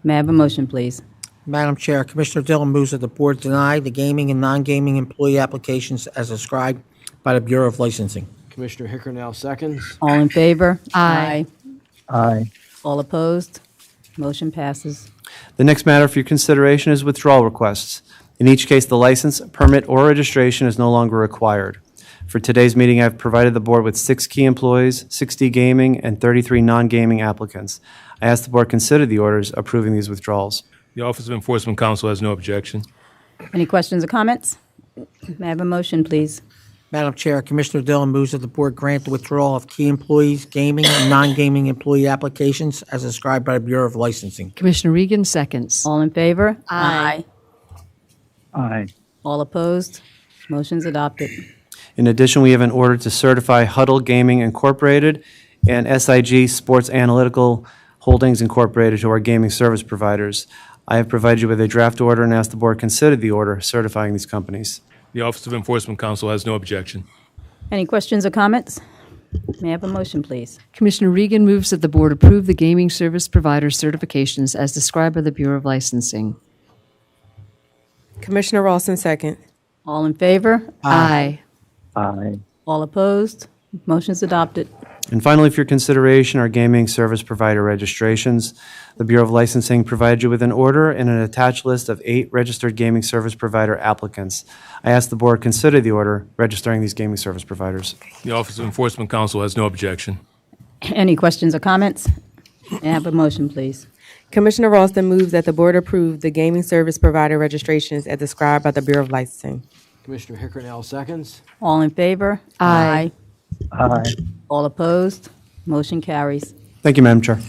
May I have a motion, please? Madam Chair, Commissioner Dillon moves that the board deny the gaming and non-gaming employee applications as described by the Bureau of Licensing. Commissioner Hickernell seconds. All in favor? Aye. Aye. All opposed? Motion passes. The next matter for your consideration is withdrawal requests. In each case, the license, permit, or registration is no longer required. For today's meeting, I've provided the board with 6 key employees, 60 gaming, and 33 non-gaming applicants. I ask the board consider the orders approving these withdrawals. The Office of Enforcement Counsel has no objection. Any questions or comments? May I have a motion, please? Madam Chair, Commissioner Dillon moves that the board grant the withdrawal of key employees, gaming, and non-gaming employee applications as described by the Bureau of Licensing. Commissioner Regan seconds. All in favor? Aye. Aye. All opposed? Motion's adopted. In addition, we have an order to certify Huddle Gaming Incorporated and SIG Sports Analytical Holdings Incorporated to our gaming service providers. I have provided you with a draft order and ask the board consider the order certifying these companies. The Office of Enforcement Counsel has no objection. Any questions or comments? May I have a motion, please? Commissioner Regan moves that the board approve the gaming service provider certifications as described by the Bureau of Licensing. Commissioner Ralston second. All in favor? Aye. Aye. All opposed? Motion's adopted. And finally, for your consideration, are gaming service provider registrations. The Bureau of Licensing provided you with an order and an attached list of 8 registered gaming service provider applicants. I ask the board consider the order registering these gaming service providers. The Office of Enforcement Counsel has no objection. Any questions or comments? May I have a motion, please? Commissioner Ralston moves that the board approve the gaming service provider registrations as described by the Bureau of Licensing. Commissioner Hickernell seconds. All in favor? Aye. Aye. All opposed? Motion carries. Thank you, Madam Chair.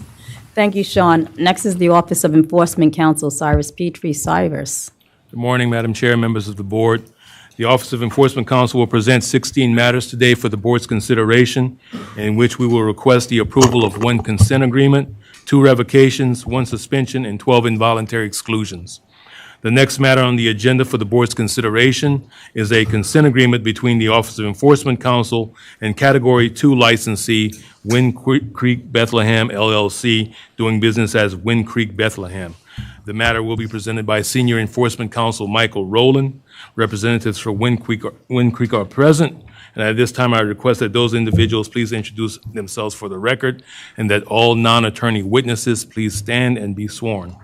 Thank you, Sean. Next is the Office of Enforcement Counsel, Cyrus Petrie. Cyrus. Good morning, Madam Chair, members of the board. The Office of Enforcement Counsel will present 16 matters today for the board's consideration, in which we will request the approval of 1 consent agreement, 2 revocations, 1 suspension, and 12 involuntary exclusions. The next matter on the agenda for the board's consideration is a consent agreement between the Office of Enforcement Counsel and Category 2 licensee Wind Creek Bethlehem LLC, doing business as Wind Creek Bethlehem. The matter will be presented by Senior Enforcement Counsel Michael Rowland. Representatives for Wind Creek are present, and at this time I request that those individuals please introduce themselves for the record, and that all non-attorney witnesses please stand and be sworn.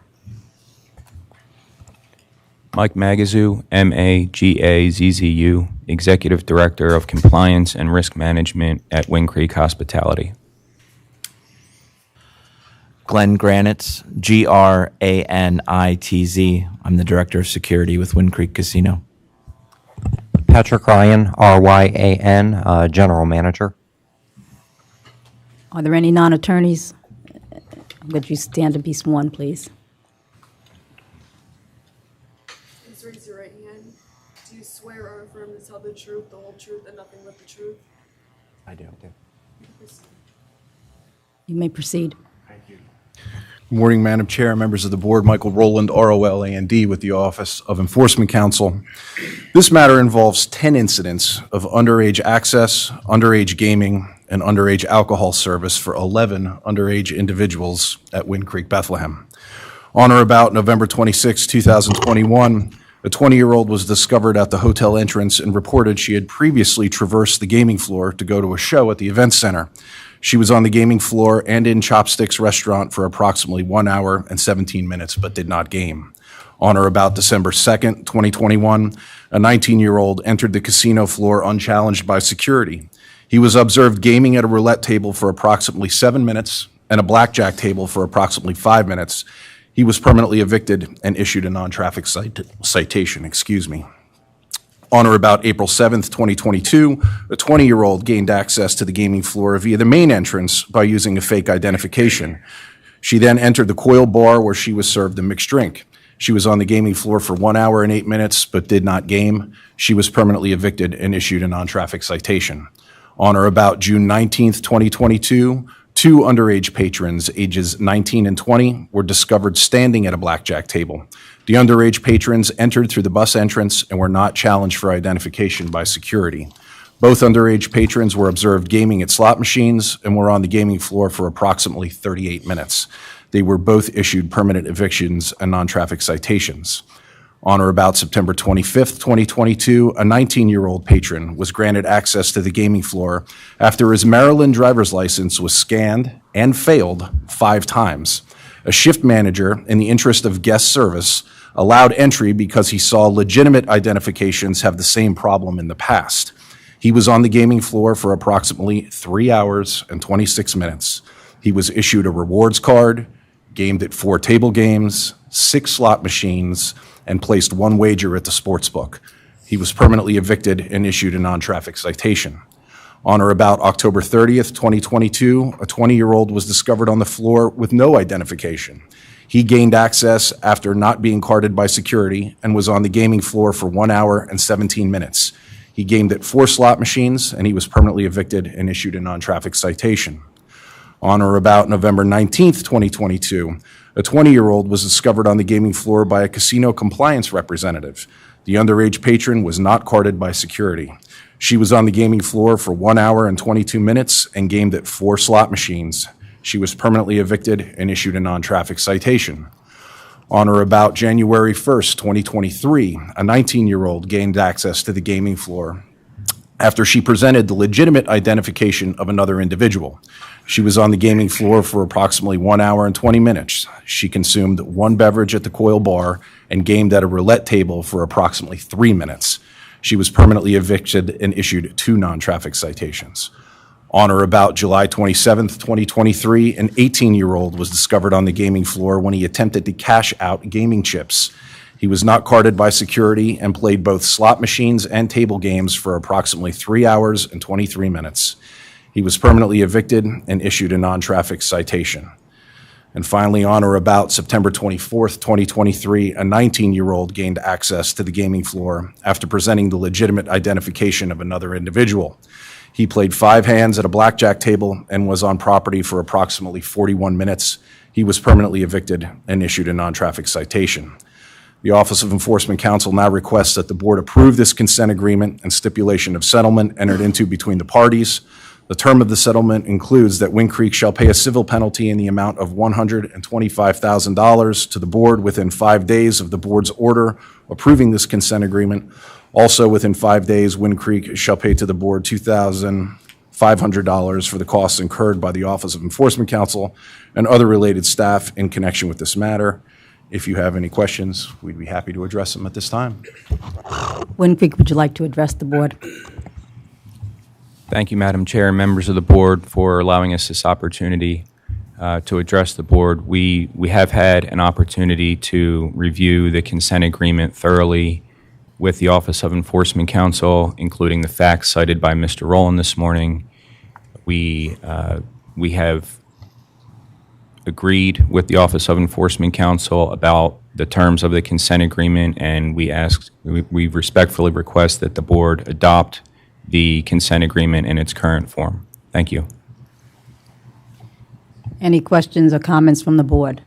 Mike Magazoo, Magazzu, Executive Director of Compliance and Risk Management at Wind Creek Hospitality. Glenn Granitz, Granitz. I'm the Director of Security with Wind Creek Casino. Patrick Ryan, Ryan, General Manager. Are there any non-attorneys? Would you stand to be sworn, please? Please raise your right hand. Do you swear or affirm to tell the truth, the whole truth, and nothing but the truth? I do. You may proceed. Good morning, Madam Chair, members of the board. Michael Rowland, ROLAND, with the Office of Enforcement Counsel. This matter involves 10 incidents of underage access, underage gaming, and underage alcohol service for 11 underage individuals at Wind Creek, Bethlehem. On or about November 26, 2021, a 20-year-old was discovered at the hotel entrance and reported she had previously traversed the gaming floor to go to a show at the event center. She was on the gaming floor and in Chopsticks restaurant for approximately 1 hour and 17 minutes, but did not game. On or about December 2nd, 2021, a 19-year-old entered the casino floor unchallenged by security. He was observed gaming at a roulette table for approximately 7 minutes and a blackjack table for approximately 5 minutes. He was permanently evicted and issued a non-traffic citation. On or about April 7th, 2022, a 20-year-old gained access to the gaming floor via the main entrance by using a fake identification. She then entered the Coil Bar where she was served a mixed drink. She was on the gaming floor for 1 hour and 8 minutes, but did not game. She was permanently evicted and issued a non-traffic citation. On or about June 19th, 2022, 2 underage patrons, ages 19 and 20, were discovered standing at a blackjack table. The underage patrons entered through the bus entrance and were not challenged for identification by security. Both underage patrons were observed gaming at slot machines and were on the gaming floor for approximately 38 minutes. They were both issued permanent evictions and non-traffic citations. On or about September 25th, 2022, a 19-year-old patron was granted access to the gaming floor after his Maryland driver's license was scanned and failed 5 times. A shift manager, in the interest of guest service, allowed entry because he saw legitimate identifications have the same problem in the past. He was on the gaming floor for approximately 3 hours and 26 minutes. He was issued a rewards card, gamed at 4 table games, 6 slot machines, and placed 1 wager at the sports book. He was permanently evicted and issued a non-traffic citation. On or about October 30th, 2022, a 20-year-old was discovered on the floor with no identification. He gained access after not being carded by security and was on the gaming floor for 1 hour and 17 minutes. He gamed at 4 slot machines, and he was permanently evicted and issued a non-traffic citation. On or about November 19th, 2022, a 20-year-old was discovered on the gaming floor by a casino compliance representative. The underage patron was not carded by security. She was on the gaming floor for 1 hour and 22 minutes and gamed at 4 slot machines. She was permanently evicted and issued a non-traffic citation. On or about January 1st, 2023, a 19-year-old gained access to the gaming floor after she presented the legitimate identification of another individual. She was on the gaming floor for approximately 1 hour and 20 minutes. She consumed 1 beverage at the Coil Bar and gamed at a roulette table for approximately 3 minutes. She was permanently evicted and issued 2 non-traffic citations. On or about July 27th, 2023, an 18-year-old was discovered on the gaming floor when he attempted to cash out gaming chips. He was not carded by security and played both slot machines and table games for approximately 3 hours and 23 minutes. He was permanently evicted and issued a non-traffic citation. And finally, on or about September 24th, 2023, a 19-year-old gained access to the gaming floor after presenting the legitimate identification of another individual. He played 5 hands at a blackjack table and was on property for approximately 41 minutes. He was permanently evicted and issued a non-traffic citation. The Office of Enforcement Counsel now requests that the board approve this consent agreement and stipulation of settlement entered into between the parties. The term of the settlement includes that Wind Creek shall pay a civil penalty in the amount of $125,000 to the board within 5 days of the board's order approving this consent agreement. Also, within 5 days, Wind Creek shall pay to the board $2,500 for the costs incurred by the Office of Enforcement Counsel and other related staff in connection with this matter. If you have any questions, we'd be happy to address them at this time. Wind Creek, would you like to address the board? Thank you, Madam Chair, and members of the board for allowing us this opportunity to address the board. We have had an opportunity to review the consent agreement thoroughly with the Office of Enforcement Counsel, including the facts cited by Mr. Rowland this morning. We have agreed with the Office of Enforcement Counsel about the terms of the consent agreement, and we respectfully request that the board adopt the consent agreement in its current form. Thank you. Any questions or comments from the board?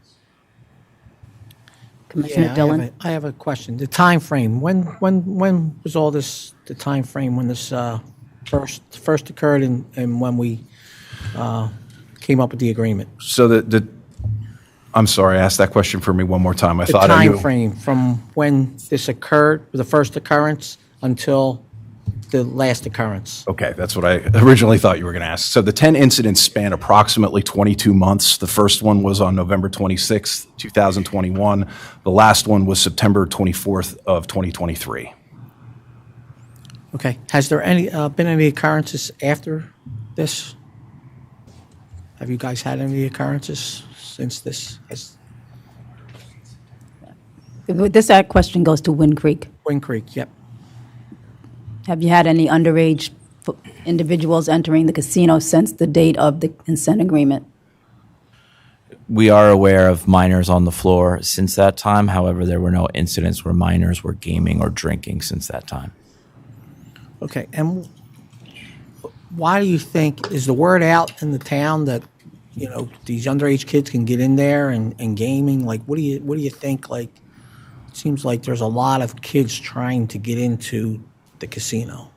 Commissioner Dillon? I have a question. The time frame. When was all this? The time frame when this first occurred, and when we came up with the agreement. So I'm sorry, ask that question for me one more time. I The thought I knew. time frame from when this occurred, the first occurrence, until the last occurrence. Okay, that's what I originally thought you were going to ask. So the 10 incidents span approximately 22 months. The first one was on November 26th, 2021. The last one was September 24th of 2023. Okay. Has there been any occurrences after this? Have you guys had any occurrences since this? This question goes to Wind Creek. Wind Creek, yep. Have you had any underage individuals entering the casino since the date of the consent agreement? We are aware of minors on the floor since that time. However, there were no incidents where minors were gaming or drinking since that time. Okay, and why do you think, is the word out in the town that, you know, these underage kids can get in there and gaming? Like, what do you think? Like, it seems like there's a lot of kids trying to get into the casino.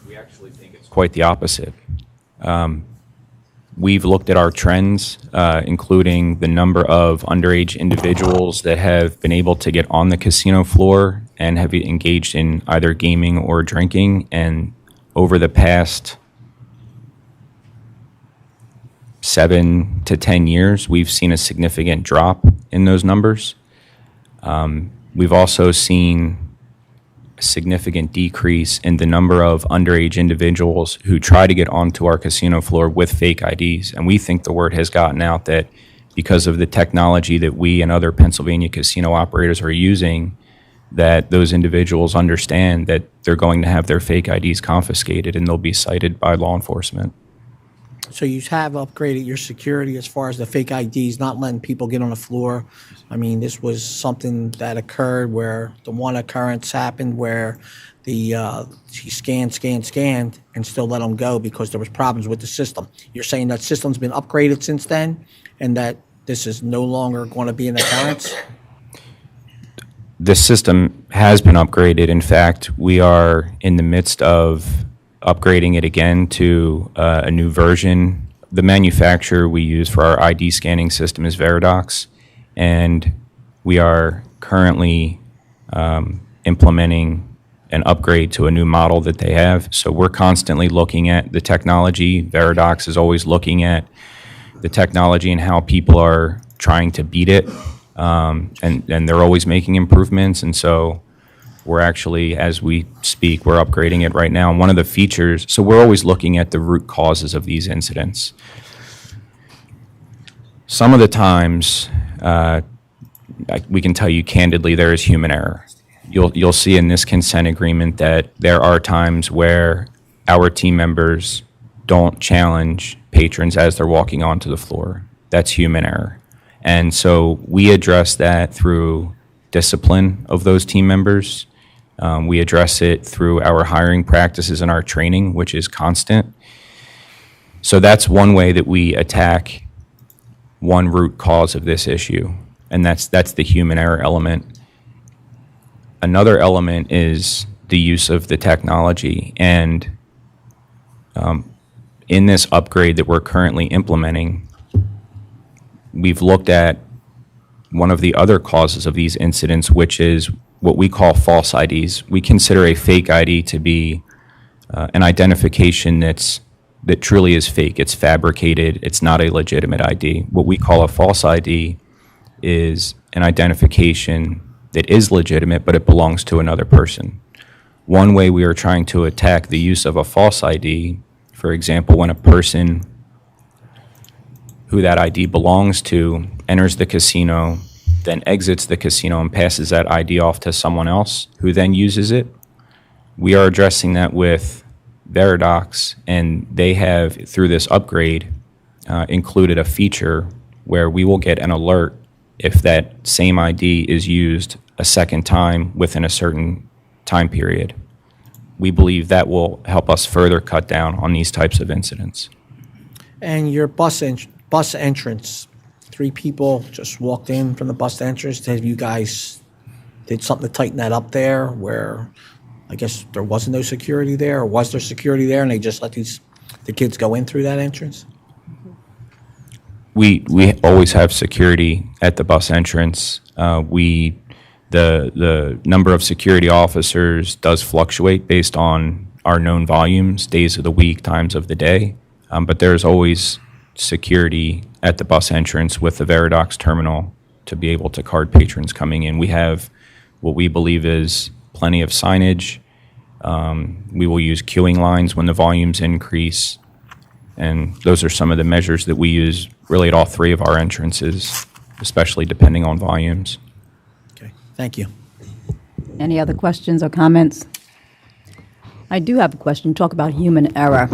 We actually think it's quite the opposite. We've looked at our trends, including the number of underage individuals that have been able to get on the casino floor and have engaged in either gaming or drinking. And over the past 7 to 10 years, we've seen a significant drop in those numbers. We've also seen a significant decrease in the number of underage individuals who try to get onto our casino floor with fake IDs. And we think the word has gotten out that because of the technology that we and other Pennsylvania casino operators are using, that those individuals understand that they're going to have their fake IDs confiscated and they'll be cited by law enforcement. So you have upgraded your security as far as the fake IDs, not letting people get on the floor. I mean, this was something that occurred where the one occurrence happened where he scanned, and still let them go because there was problems with the system. You're saying that system's been upgraded since then, and that this is no longer going to be an occurrence? The system has been upgraded. In fact, we are in the midst of upgrading it again to a new version. The manufacturer we use for our ID scanning system is Veridox, and we are currently implementing an upgrade to a new model that they have. So we're constantly looking at the technology. Veridox is always looking at the technology and how people are trying to beat it, and they're always making improvements. And so we're actually, as we speak, we're upgrading it right now. And one of the features, so we're always looking at the root causes of these incidents. Some of the times, we can tell you candidly, there is human error. You'll see in this consent agreement that there are times where our team members don't challenge patrons as they're walking onto the floor. That's human error. And so we address that through discipline of those team members. We address it through our hiring practices and our training, which is constant. So that's one way that we attack one root cause of this issue, and that's the human error element. Another element is the use of the technology, and in this upgrade that we're currently implementing, we've looked at one of the other causes of these incidents, which is what we call false IDs. We consider a fake ID to be an identification that's that truly is fake. It's fabricated. It's not a legitimate ID. What we call a false ID is an identification that is legitimate, but it belongs to another person. One way we are trying to attack the use of a false ID, for example, when a person who that ID belongs to enters the casino, then exits the casino and passes that ID off to someone else who then uses it, we are addressing that with Veridox, and they have, through this upgrade, included a feature where we will get an alert if that same ID is used a second time within a certain time period. We believe that will help us further cut down on these types of incidents. And your bus entrance, 3 people just walked in from the bus entrance. Have you guys did something to tighten that up there where I guess there wasn't no security there, or was there security there and they just let the kids go in through that entrance? We always have security at the bus entrance. The number of security officers does fluctuate based on our known volumes, days of the week, times of the day. But there's always security at the bus entrance with the Veridox terminal to be able to card patrons coming in. We have what we believe is plenty of signage. We will use queuing lines when the volumes increase. And those are some of the measures that we use really at all 3 of our entrances, especially depending on volumes. Okay, thank you. Any other questions or comments? I do have a question. Talk about human error.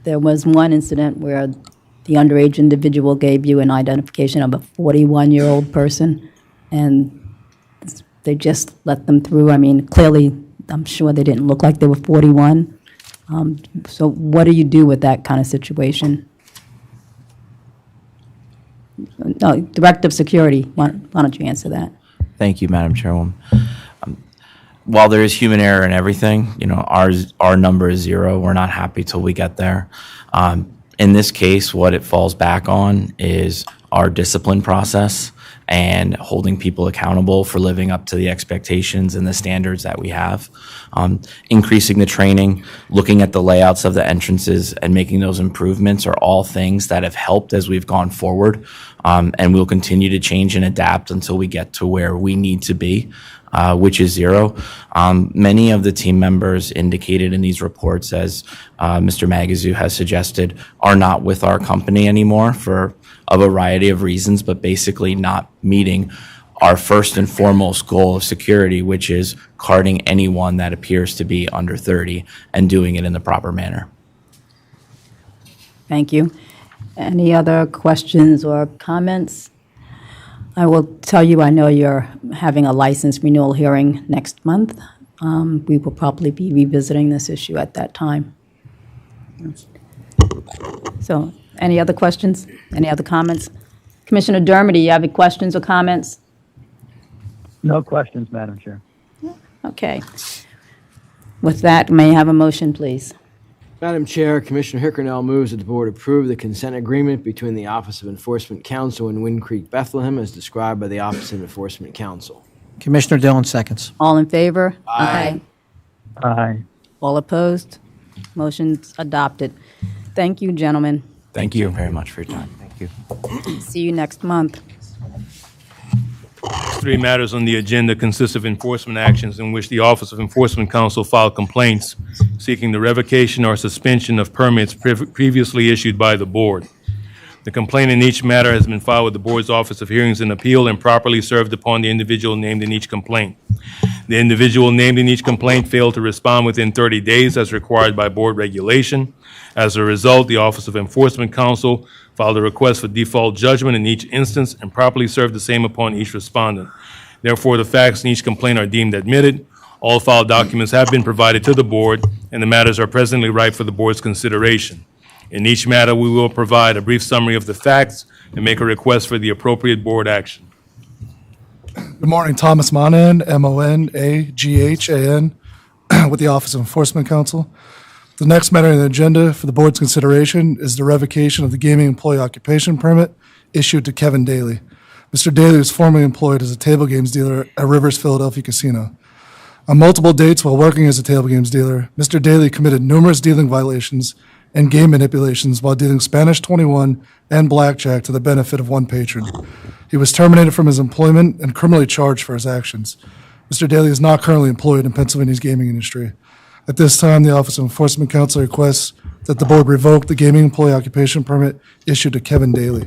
There was one incident where the underage individual gave you an identification of a 41-year-old person, and they just let them through. I mean, clearly, I'm sure they didn't look like they were 41. So what do you do with that kind of situation? No, Director of Security, why don't you answer that? Thank you, Madam Chairwoman. While there is human error in everything, our number is 0. We're not happy till we get there. In this case, what it falls back on is our discipline process and holding people accountable for living up to the expectations and the standards that we have. Increasing the training, looking at the layouts of the entrances and making those improvements are all things that have helped as we've gone forward. And we'll continue to change and adapt until we get to where we need to be, which is 0. Many of the team members indicated in these reports, as Mr. Magazoo has suggested, are not with our company anymore for a variety of reasons, but basically not meeting our first and foremost goal of security, which is carding anyone that appears to be under 30 and doing it in the proper manner. Thank you. Any other questions or comments? I will tell you, I know you're having a license renewal hearing next month. We will probably be revisiting this issue at that time. So, any other questions? Any other comments? Commissioner Dermody, you have any questions or comments? No questions, Madam Chair. Okay. With that, may I have a motion, please? Madam Chair, Commissioner Hickernell moves that the board approve the consent agreement between the Office of Enforcement Counsel and Wind Creek Bethlehem as described by the Office of Enforcement Counsel. Commissioner Dillon seconds. All in favor? Aye. Aye. All opposed? Motion's adopted. Thank you, gentlemen. Thank you very much for your time. Thank you. See you next month. 3 matters on the agenda consist of enforcement actions in which the Office of Enforcement Counsel filed complaints seeking the revocation or suspension of permits previously issued by the board. The complaint in each matter has been filed with the board's Office of Hearings and Appeal and properly served upon the individual named in each complaint. The individual named in each complaint failed to respond within 30 days as required by board regulation. As a result, the Office of Enforcement Counsel filed a request for default judgment in each instance and properly served the same upon each respondent. Therefore, the facts in each complaint are deemed admitted. All filed documents have been provided to the board, and the matters are presently ripe for the board's consideration. In each matter, we will provide a brief summary of the facts and make a request for the appropriate board action. Good morning, Thomas Monahan, Monaghan, with the Office of Enforcement Counsel. The next matter on the agenda for the board's consideration is the revocation of the gaming employee occupation permit issued to Kevin Daly. Mr. Daly was formerly employed as a table games dealer at Rivers Philadelphia Casino. On multiple dates while working as a table games dealer, Mr. Daly committed numerous dealing violations, and game manipulations while dealing Spanish 21 and blackjack to the benefit of one patron. He was terminated from his employment and criminally charged for his actions. Mr. Daly is not currently employed in Pennsylvania's gaming industry. At this time, the Office of Enforcement Counsel requests that the board revoke the gaming employee occupation permit issued to Kevin Daly.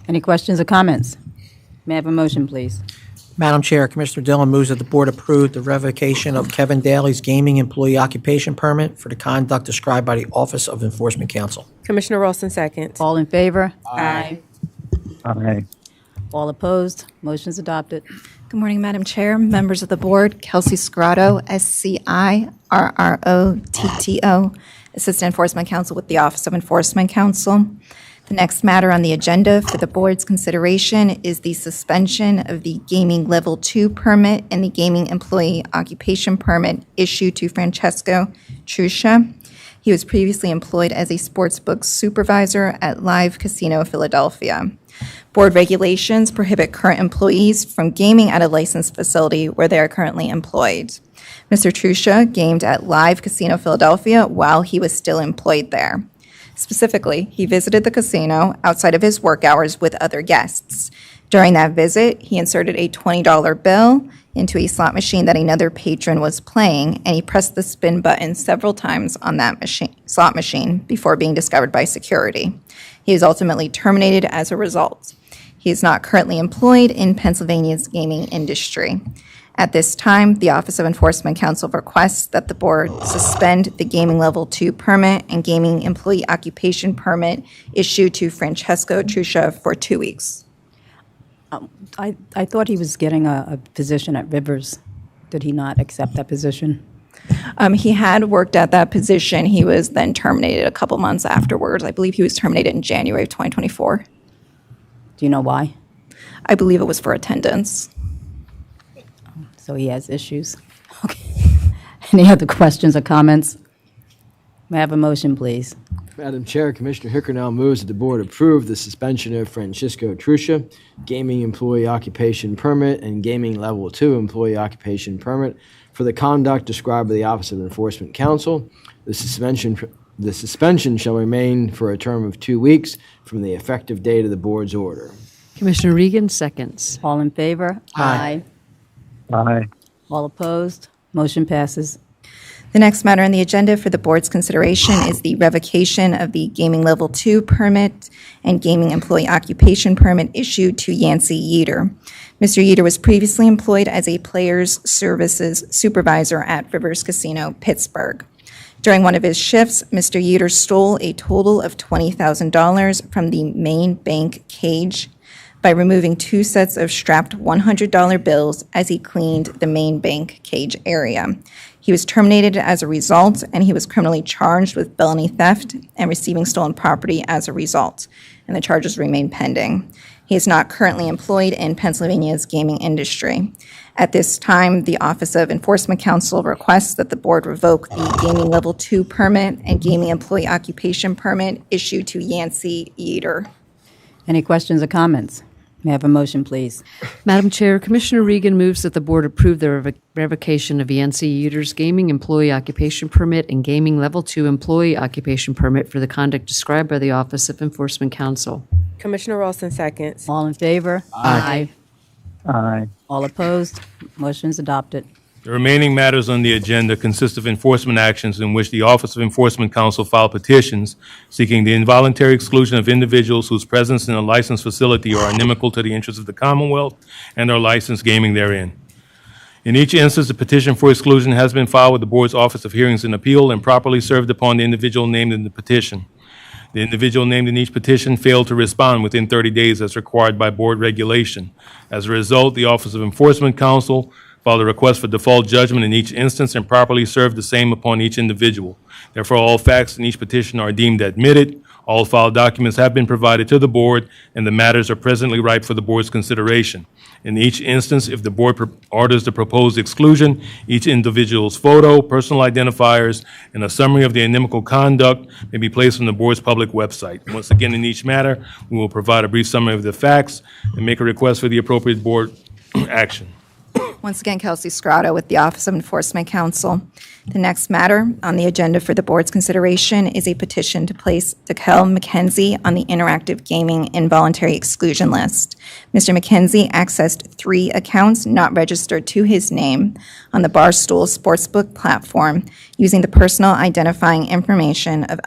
Any questions or comments? May I have a motion, please? Madam Chair, Commissioner Dillon moves that the board approve the revocation of Kevin Daly's gaming employee occupation permit for the conduct described by the Office of Enforcement Counsel. Commissioner Ralston seconds. All in favor? Aye. Aye. All opposed? Motion's adopted. Good morning, Madam Chair, members of the board. Kelsey Scirotto, SCIRROTTO, Assistant Enforcement Counsel with the Office of Enforcement Counsel. The next matter on the agenda for the board's consideration is the suspension of the Gaming Level 2 permit and the Gaming Employee Occupation permit issued to Francesco Truscia. He was previously employed as a sportsbook supervisor at Live Casino Philadelphia. Board regulations prohibit current employees from gaming at a licensed facility where they are currently employed. Mr. Truscia gamed at Live Casino Philadelphia while he was still employed there. Specifically, he visited the casino outside of his work hours with other guests. During that visit, he inserted a $20 bill into a slot machine that another patron was playing, and he pressed the spin button several times on that slot machine before being discovered by security. He was ultimately terminated as a result. He is not currently employed in Pennsylvania's gaming industry. At this time, the Office of Enforcement Counsel requests that the board suspend the Gaming Level 2 permit and Gaming Employee Occupation permit issued to Francesco Truscia for 2 weeks. I thought he was getting a position at Rivers. Did he not accept that position? He had worked at that position. He was then terminated a couple months afterwards. I believe he was terminated in January of 2024. Do you know why? I believe it was for attendance. So he has issues. Okay. Any other questions or comments? May I have a motion, please? Madam Chair, Commissioner Hickernell moves that the board approve the suspension of Francisco Truscia, gaming employee occupation permit and gaming level 2 employee occupation permit for the conduct described by the Office of Enforcement Counsel. The suspension shall remain for a term of 2 weeks from the effective date of the board's order. Commissioner Regan seconds. All in favor? Aye. Aye. All opposed? Motion passes. The next matter on the agenda for the board's consideration is the revocation of the Gaming Level 2 permit and Gaming Employee Occupation permit issued to Yancey Yeater. Mr. Yeater was previously employed as a players services supervisor at Rivers Casino, Pittsburgh. During one of his shifts, Mr. Yeater stole a total of $20,000 from the main bank cage by removing 2 sets of strapped $100 bills as he cleaned the main bank cage area. He was terminated as a result, and he was criminally charged with felony theft and receiving stolen property as a result, and the charges remain pending. He is not currently employed in Pennsylvania's gaming industry. At this time, the Office of Enforcement Counsel requests that the board revoke the Gaming Level 2 permit and Gaming Employee Occupation permit issued to Yancey Yeater. Any questions or comments? May I have a motion, please? Madam Chair, Commissioner Regan moves that the board approve the revocation of Yancey Yeater's gaming employee occupation permit and gaming level 2 employee occupation permit for the conduct described by the Office of Enforcement Counsel. Commissioner Ralston seconds. All in favor? Aye. Aye. All opposed? Motion's adopted. The remaining matters on the agenda consist of enforcement actions in which the Office of Enforcement Counsel filed petitions seeking the involuntary exclusion of individuals whose presence in a licensed facility are inimical to the interests of the Commonwealth and are licensed gaming therein. In each instance, a petition for exclusion has been filed with the Board's Office of Hearings and Appeal and properly served upon the individual named in the petition. The individual named in each petition failed to respond within 30 days as required by Board regulation. As a result, the Office of Enforcement Counsel filed a request for default judgment in each instance and properly served the same upon each individual. Therefore, all facts in each petition are deemed admitted, all filed documents have been provided to the Board, and the matters are presently ripe for the Board's consideration. In each instance, if the Board orders the proposed exclusion, each individual's photo, personal identifiers, and a summary of the inimical conduct may be placed on the Board's public website. Once again, in each matter, we will provide a brief summary of the facts and make a request for the appropriate Board action. Once again, Kelsey Scrotto with the Office of Enforcement Counsel. The next matter on the agenda for the board's consideration is a petition to place Dakel McKenzie on the interactive gaming involuntary exclusion list. Mr. McKenzie accessed 3 accounts not registered to his name on the Barstool Sportsbook platform using the personal identifying information of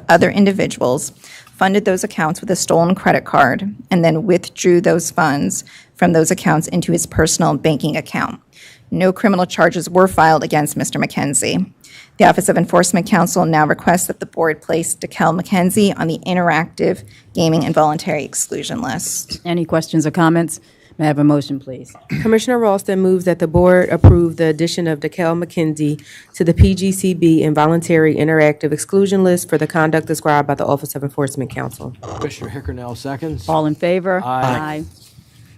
other individuals, funded those accounts with a stolen credit card, and then withdrew those funds from those accounts into his personal banking account. No criminal charges were filed against Mr. McKenzie. The Office of Enforcement Counsel now requests that the board place Dakel McKenzie on the interactive gaming involuntary exclusion list. Any questions or comments? May I have a motion, please? Commissioner Ralston moves that the board approve the addition of Dakel McKenzie to the PGCB involuntary interactive exclusion list for the conduct described by the Office of Enforcement Counsel. Commissioner Hickernell seconds. All in favor? Aye.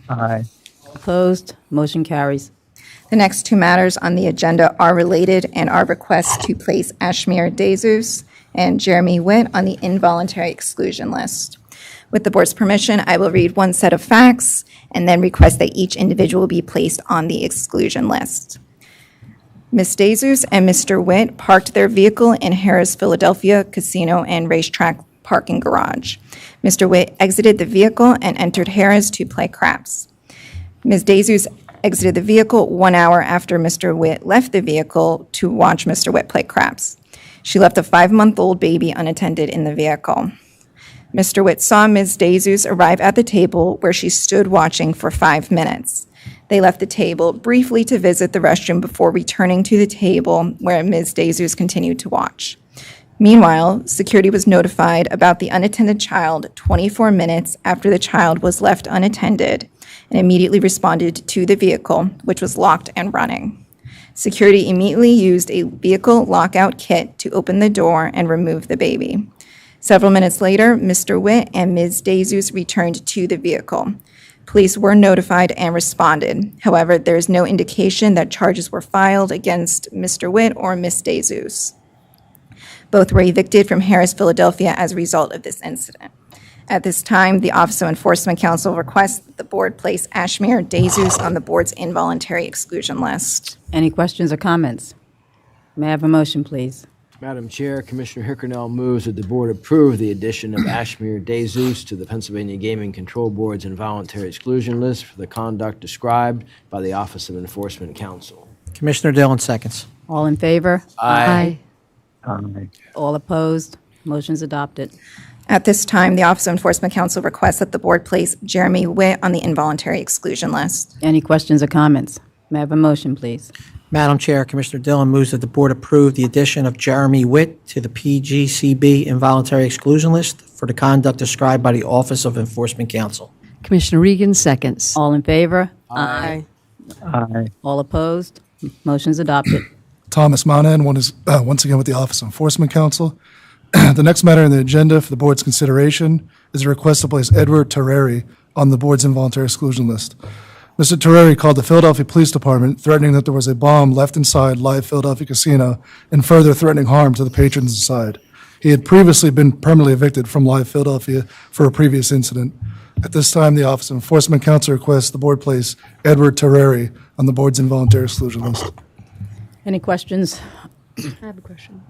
Aye. Opposed? Motion carries. The next 2 matters on the agenda are related and are requests to place Ashmir DeZeus and Jeremy Witt on the involuntary exclusion list. With the board's permission, I will read one set of facts and then request that each individual be placed on the exclusion list. Ms. DeZeus and Mr. Witt parked their vehicle in Harrah's Philadelphia Casino and Racetrack parking garage. Mr. Witt exited the vehicle and entered Harrah's to play craps. Ms. DeZeus exited the vehicle 1 hour after Mr. Witt left the vehicle to watch Mr. Witt play craps. She left a 5-month-old baby unattended in the vehicle. Mr. Witt saw Ms. DeZeus arrive at the table where she stood watching for 5 minutes. They left the table briefly to visit the restroom before returning to the table where Ms. DeZeus continued to watch. Meanwhile, security was notified about the unattended child 24 minutes after the child was left unattended and immediately responded to the vehicle, which was locked and running. Security immediately used a vehicle lockout kit to open the door and remove the baby. Several minutes later, Mr. Witt and Ms. DeZeus returned to the vehicle. Police were notified and responded. However, there is no indication that charges were filed against Mr. Witt or Ms. DeZeus. Both were evicted from Harrah's, Philadelphia as a result of this incident. At this time, the Office of Enforcement Counsel requests that the board place Ashmir DeZeus on the board's involuntary exclusion list. Any questions or comments? May I have a motion, please? Madam Chair, Commissioner Hickernell moves that the board approve the addition of Ashmir DeZeus to the Pennsylvania Gaming Control Board's involuntary exclusion list for the conduct described by the Office of Enforcement Counsel. Commissioner Dillon seconds. All in favor? Aye. Aye. All opposed? Motion's adopted. At this time, the Office of Enforcement Counsel requests that the board place Jeremy Witt on the involuntary exclusion list. Any questions or comments? May I have a motion, please? Madam Chair, Commissioner Dillon moves that the board approve the addition of Jeremy Witt to the PGCB involuntary exclusion list for the conduct described by the Office of Enforcement Counsel. Commissioner Regan seconds. All in favor? Aye. Aye. All opposed? Motion's adopted. Thomas Monahan, once again with the Office of Enforcement Counsel. The next matter on the agenda for the board's consideration is a request to place Edward Terreri on the board's involuntary exclusion list. Mr. Terreri called the Philadelphia Police Department threatening that there was a bomb left inside Live Philadelphia Casino and further threatening harm to the patrons inside. He had previously been permanently evicted from Live Philadelphia for a previous incident. At this time, the Office of Enforcement Counsel requests the board place Edward Terreri on the board's involuntary exclusion list. Any questions? I have a question.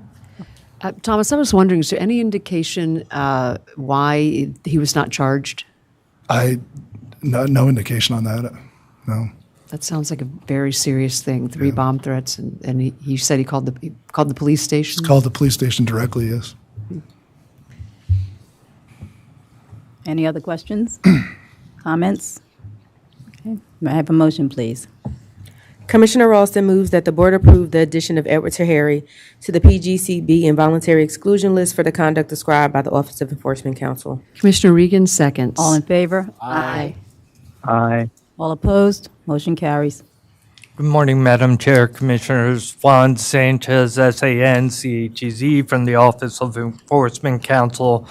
Thomas, I was wondering, is there any indication why he was not charged? No indication on that. No. That sounds like a very serious thing. 3 bomb threats, and he said he called the police station. It's called the police station directly. Yes. Any other questions? Comments? Okay. May I have a motion, please? Commissioner Ralston moves that the board approve the addition of Edward Terreri to the PGCB involuntary exclusion list for the conduct described by the Office of Enforcement Counsel. Commissioner Regan seconds. All in favor? Aye. Aye. All opposed? Motion carries. Good morning, Madam Chair, Commissioners. Juan Sanchez, SANCHEZ, from the Office of Enforcement Counsel.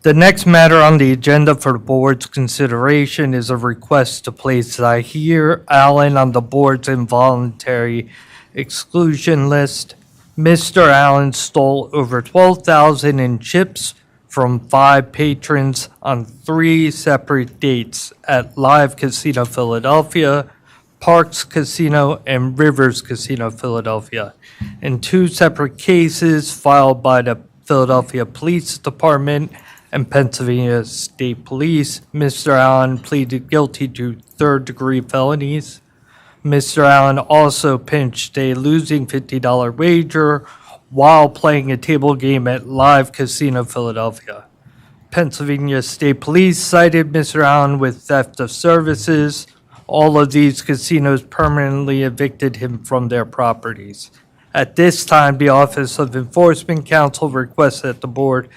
The next matter on the agenda for the board's consideration is a request to place Zahir Allen on the board's involuntary exclusion list. Mr. Allen stole over $12,000 in chips from 5 patrons on 3 separate dates at Live Casino Philadelphia, Parks Casino and Rivers Casino, Philadelphia. In two separate cases filed by the Philadelphia Police Department and Pennsylvania State Police, Mr. Allen pleaded guilty to third-degree felonies. Mr. Allen also pinched a losing $50 wager while playing a table game at Live Casino Philadelphia. Pennsylvania State Police cited Mr. Allen with theft of services. All of these casinos permanently evicted him from their properties. At this time, the Office of Enforcement Counsel requests that the board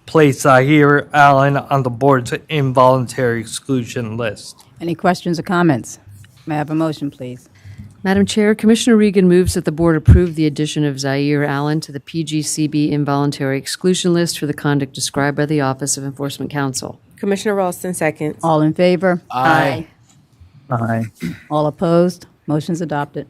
place Zahir Allen on the board's involuntary exclusion list. Any questions or comments? May I have a motion, please? Madam Chair, Commissioner Regan moves that the board approve the addition of Zaire Allen to the PGCB involuntary exclusion list for the conduct described by the Office of Enforcement Counsel. Commissioner Ralston seconds. All in favor? Aye. All opposed? Motion's adopted.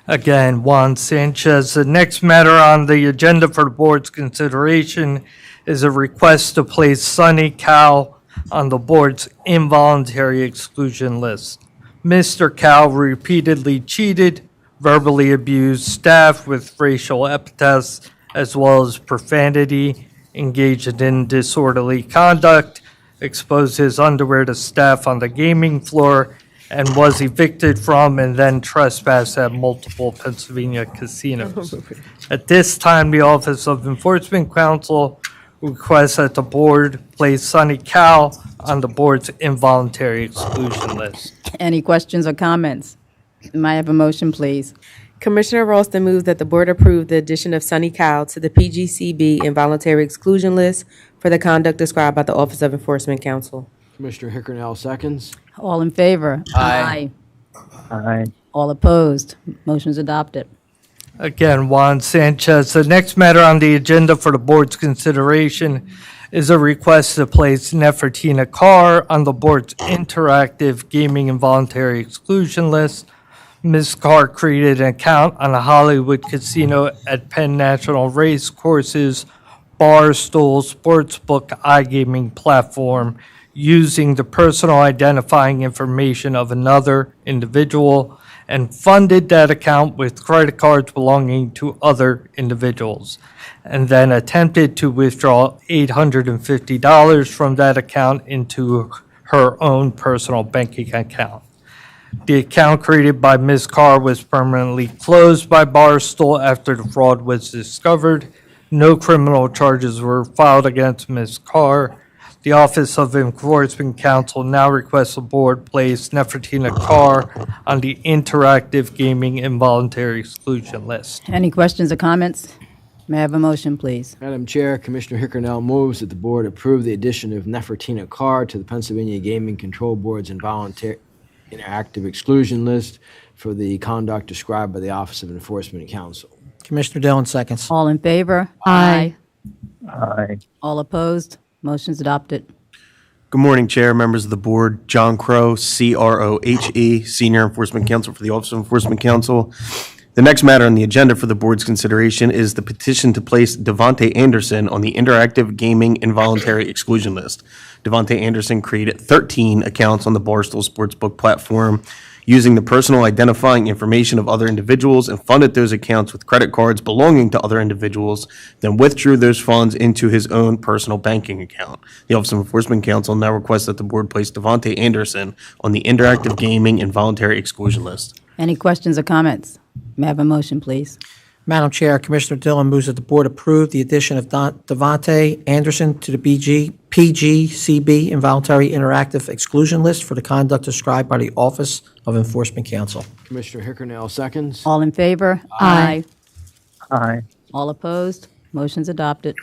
Again, Juan Sanchez. The next matter on the agenda for the board's consideration is a request to place Sonny Cow on the board's involuntary exclusion list. Mr. Cow repeatedly cheated, verbally abused staff with racial epithets as well as profanity, engaged in disorderly conduct, exposed his underwear to staff on the gaming floor, and was evicted from and then trespassed at multiple Pennsylvania casinos. At this time, the Office of Enforcement Counsel requests that the board place Sonny Cow on the board's involuntary exclusion list. Any questions or comments? May I have a motion, please? Commissioner Ralston moves that the board approve the addition of Sonny Cow to the PGCB involuntary exclusion list for the conduct described by the Office of Enforcement Counsel. Commissioner Hickernell seconds. All in favor? Aye. Aye. All opposed? Motion's adopted. Again, Juan Sanchez. The next matter on the agenda for the board's consideration is a request to place Nefertina Carr on the board's interactive gaming involuntary exclusion list. Ms. Carr created an account on a Hollywood casino at Penn National Race Courses Barstool Sportsbook iGaming platform using the personal identifying information of another individual and funded that account with credit cards belonging to other individuals, and then attempted to withdraw $850 from that account into her own personal banking account. The account created by Ms. Carr was permanently closed by Barstool after the fraud was discovered. No criminal charges were filed against Ms. Carr. The Office of Enforcement Counsel now requests the board place Nefertina Carr on the interactive gaming involuntary exclusion list. Any questions or comments? May I have a motion, please? Madam Chair, Commissioner Hickernell moves that the board approve the addition of Nefertina Carr to the Pennsylvania Gaming Control Board's involuntary interactive exclusion list for the conduct described by the Office of Enforcement Counsel. Commissioner Dillon seconds. All in favor? Aye. Aye. All opposed? Motion's adopted. Good morning, Chair, members of the board. John Crowe, CROHE, Senior Enforcement Counsel for the Office of Enforcement Counsel. The next matter on the agenda for the board's consideration is the petition to place Devontae Anderson on the interactive gaming involuntary exclusion list. Devontae Anderson created 13 accounts on the Barstool Sportsbook platform using the personal identifying information of other individuals and funded those accounts with credit cards belonging to other individuals, then withdrew those funds into his own personal banking account. The Office of Enforcement Counsel now requests that the board place Devontae Anderson on the interactive gaming involuntary exclusion list. Any questions or comments? May I have a motion, please? Madam Chair, Commissioner Dillon moves that the board approve the addition of Devontae Anderson to the PGCB involuntary interactive exclusion list for the conduct described by the Office of Enforcement Counsel. Commissioner Hickernell seconds. All in favor? Aye. Aye. All opposed? Motion's adopted.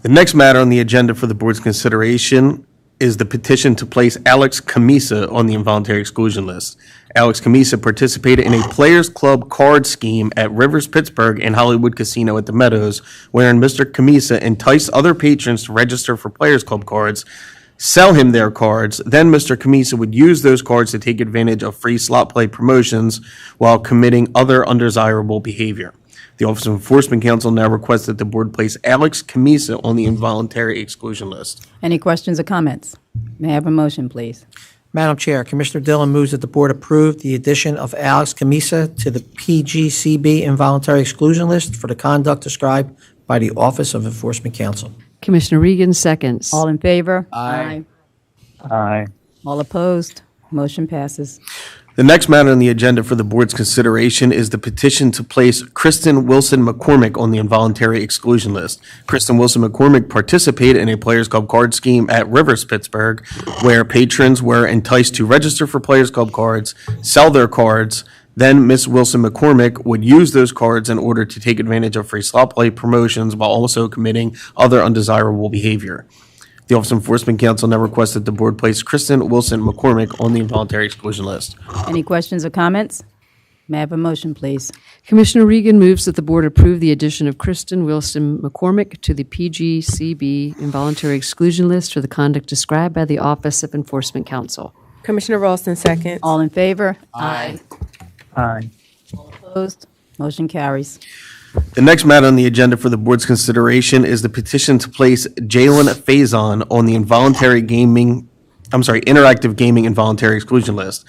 The next matter on the agenda for the board's consideration is the petition to place Alex Camisa on the involuntary exclusion list. Alex Camisa participated in a Players Club card scheme at Rivers Pittsburgh and Hollywood Casino at the Meadows, wherein Mr. Camisa enticed other patrons to register for Players Club cards, sell him their cards, then Mr. Camisa would use those cards to take advantage of free slot play promotions while committing other undesirable behavior. The Office of Enforcement Counsel now requests that the board place Alex Camisa on the involuntary exclusion list. Any questions or comments? May I have a motion, please? Madam Chair, Commissioner Dillon moves that the board approve the addition of Alex Camisa to the PGCB involuntary exclusion list for the conduct described by the Office of Enforcement Counsel. Commissioner Regan seconds. All in favor? Aye. Aye. All opposed? Motion passes. The next matter on the agenda for the board's consideration is the petition to place Kristen Wilson McCormick on the involuntary exclusion list. Kristen Wilson McCormick participated in a Players Club card scheme at Rivers Pittsburgh, where patrons were enticed to register for Players Club cards, sell their cards. Then Ms. Wilson McCormick would use those cards in order to take advantage of free slot play promotions while also committing other undesirable behavior. The Office of Enforcement Counsel now requests that the board place Kristen Wilson McCormick on the involuntary exclusion list. Any questions or comments? May I have a motion, please? Commissioner Regan moves that the board approve the addition of Kristen Wilson McCormick to the PGCB involuntary exclusion list for the conduct described by the Office of Enforcement Counsel. Commissioner Ralston seconds. All in favor? Aye. Aye. Opposed? Motion carries. The next matter on the agenda for the board's consideration is the petition to place Jalen Faison on the interactive gaming involuntary exclusion list.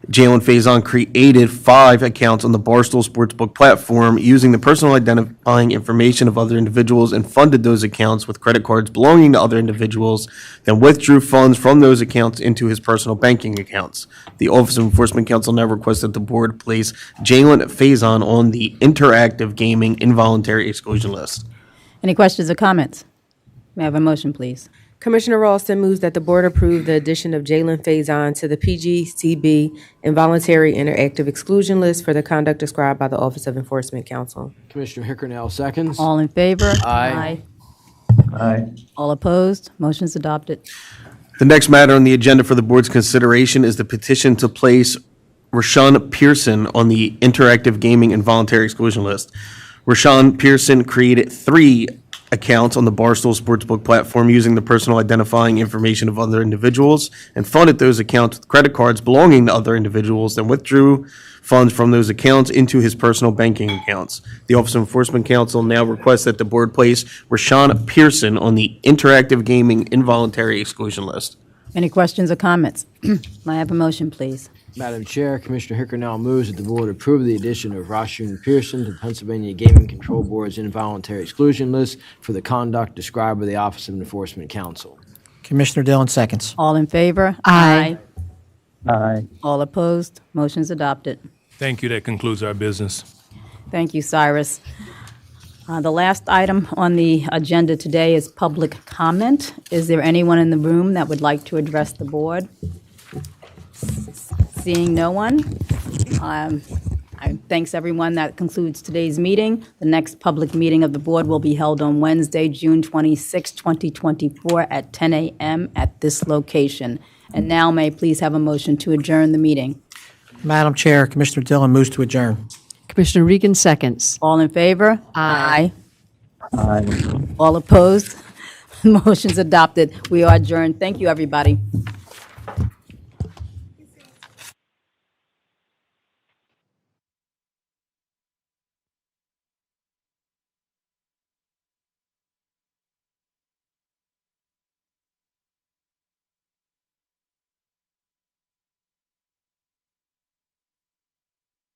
Jalen Faison created 5 accounts on the Barstool Sportsbook platform using the personal identifying information of other individuals and funded those accounts with credit cards belonging to other individuals, then withdrew funds from those accounts into his personal banking accounts. The Office of Enforcement Counsel now requests that the board place Jalen Faison on the interactive gaming involuntary exclusion list. Any questions or comments? May I have a motion, please? Commissioner Ralston moves that the board approve the addition of Jalen Faison to the PGCB involuntary interactive exclusion list for the conduct described by the Office of Enforcement Counsel. Commissioner Hickernell seconds. All in favor? Aye. Aye. All opposed? Motion's adopted. The next matter on the agenda for the board's consideration is the petition to place Rashawn Pearson on the interactive gaming involuntary exclusion list. Rashawn Pearson created 3 accounts on the Barstool Sportsbook platform using the personal identifying information of other individuals and funded those accounts with credit cards belonging to other individuals, then withdrew funds from those accounts into his personal banking accounts. The Office of Enforcement Counsel now requests that the board place Rashawn Pearson on the interactive gaming involuntary exclusion list. Any questions or comments? May I have a motion, please? Madam Chair, Commissioner Hickernell moves that the board approve the addition of Rashun Pearson to the Pennsylvania Gaming Control Board's involuntary exclusion list for the conduct described by the Office of Enforcement Counsel. Commissioner Dillon seconds. All in favor? Aye. Aye. All opposed? Motion's adopted. Thank you. That concludes our business. Thank you, Cyrus. The last item on the agenda today is public comment. Is there anyone in the room that would like to address the board? Seeing no one, thanks everyone. That concludes today's meeting. The next public meeting of the board will be held on Wednesday, June 26, 2024 at 10 a.m. at this location. And now may I please have a motion to adjourn the meeting? Madam Chair, Commissioner Dillon moves to adjourn. Commissioner Regan seconds. All in favor? Aye. Aye. All opposed? Motion's adopted. We are adjourned. Thank you, everybody.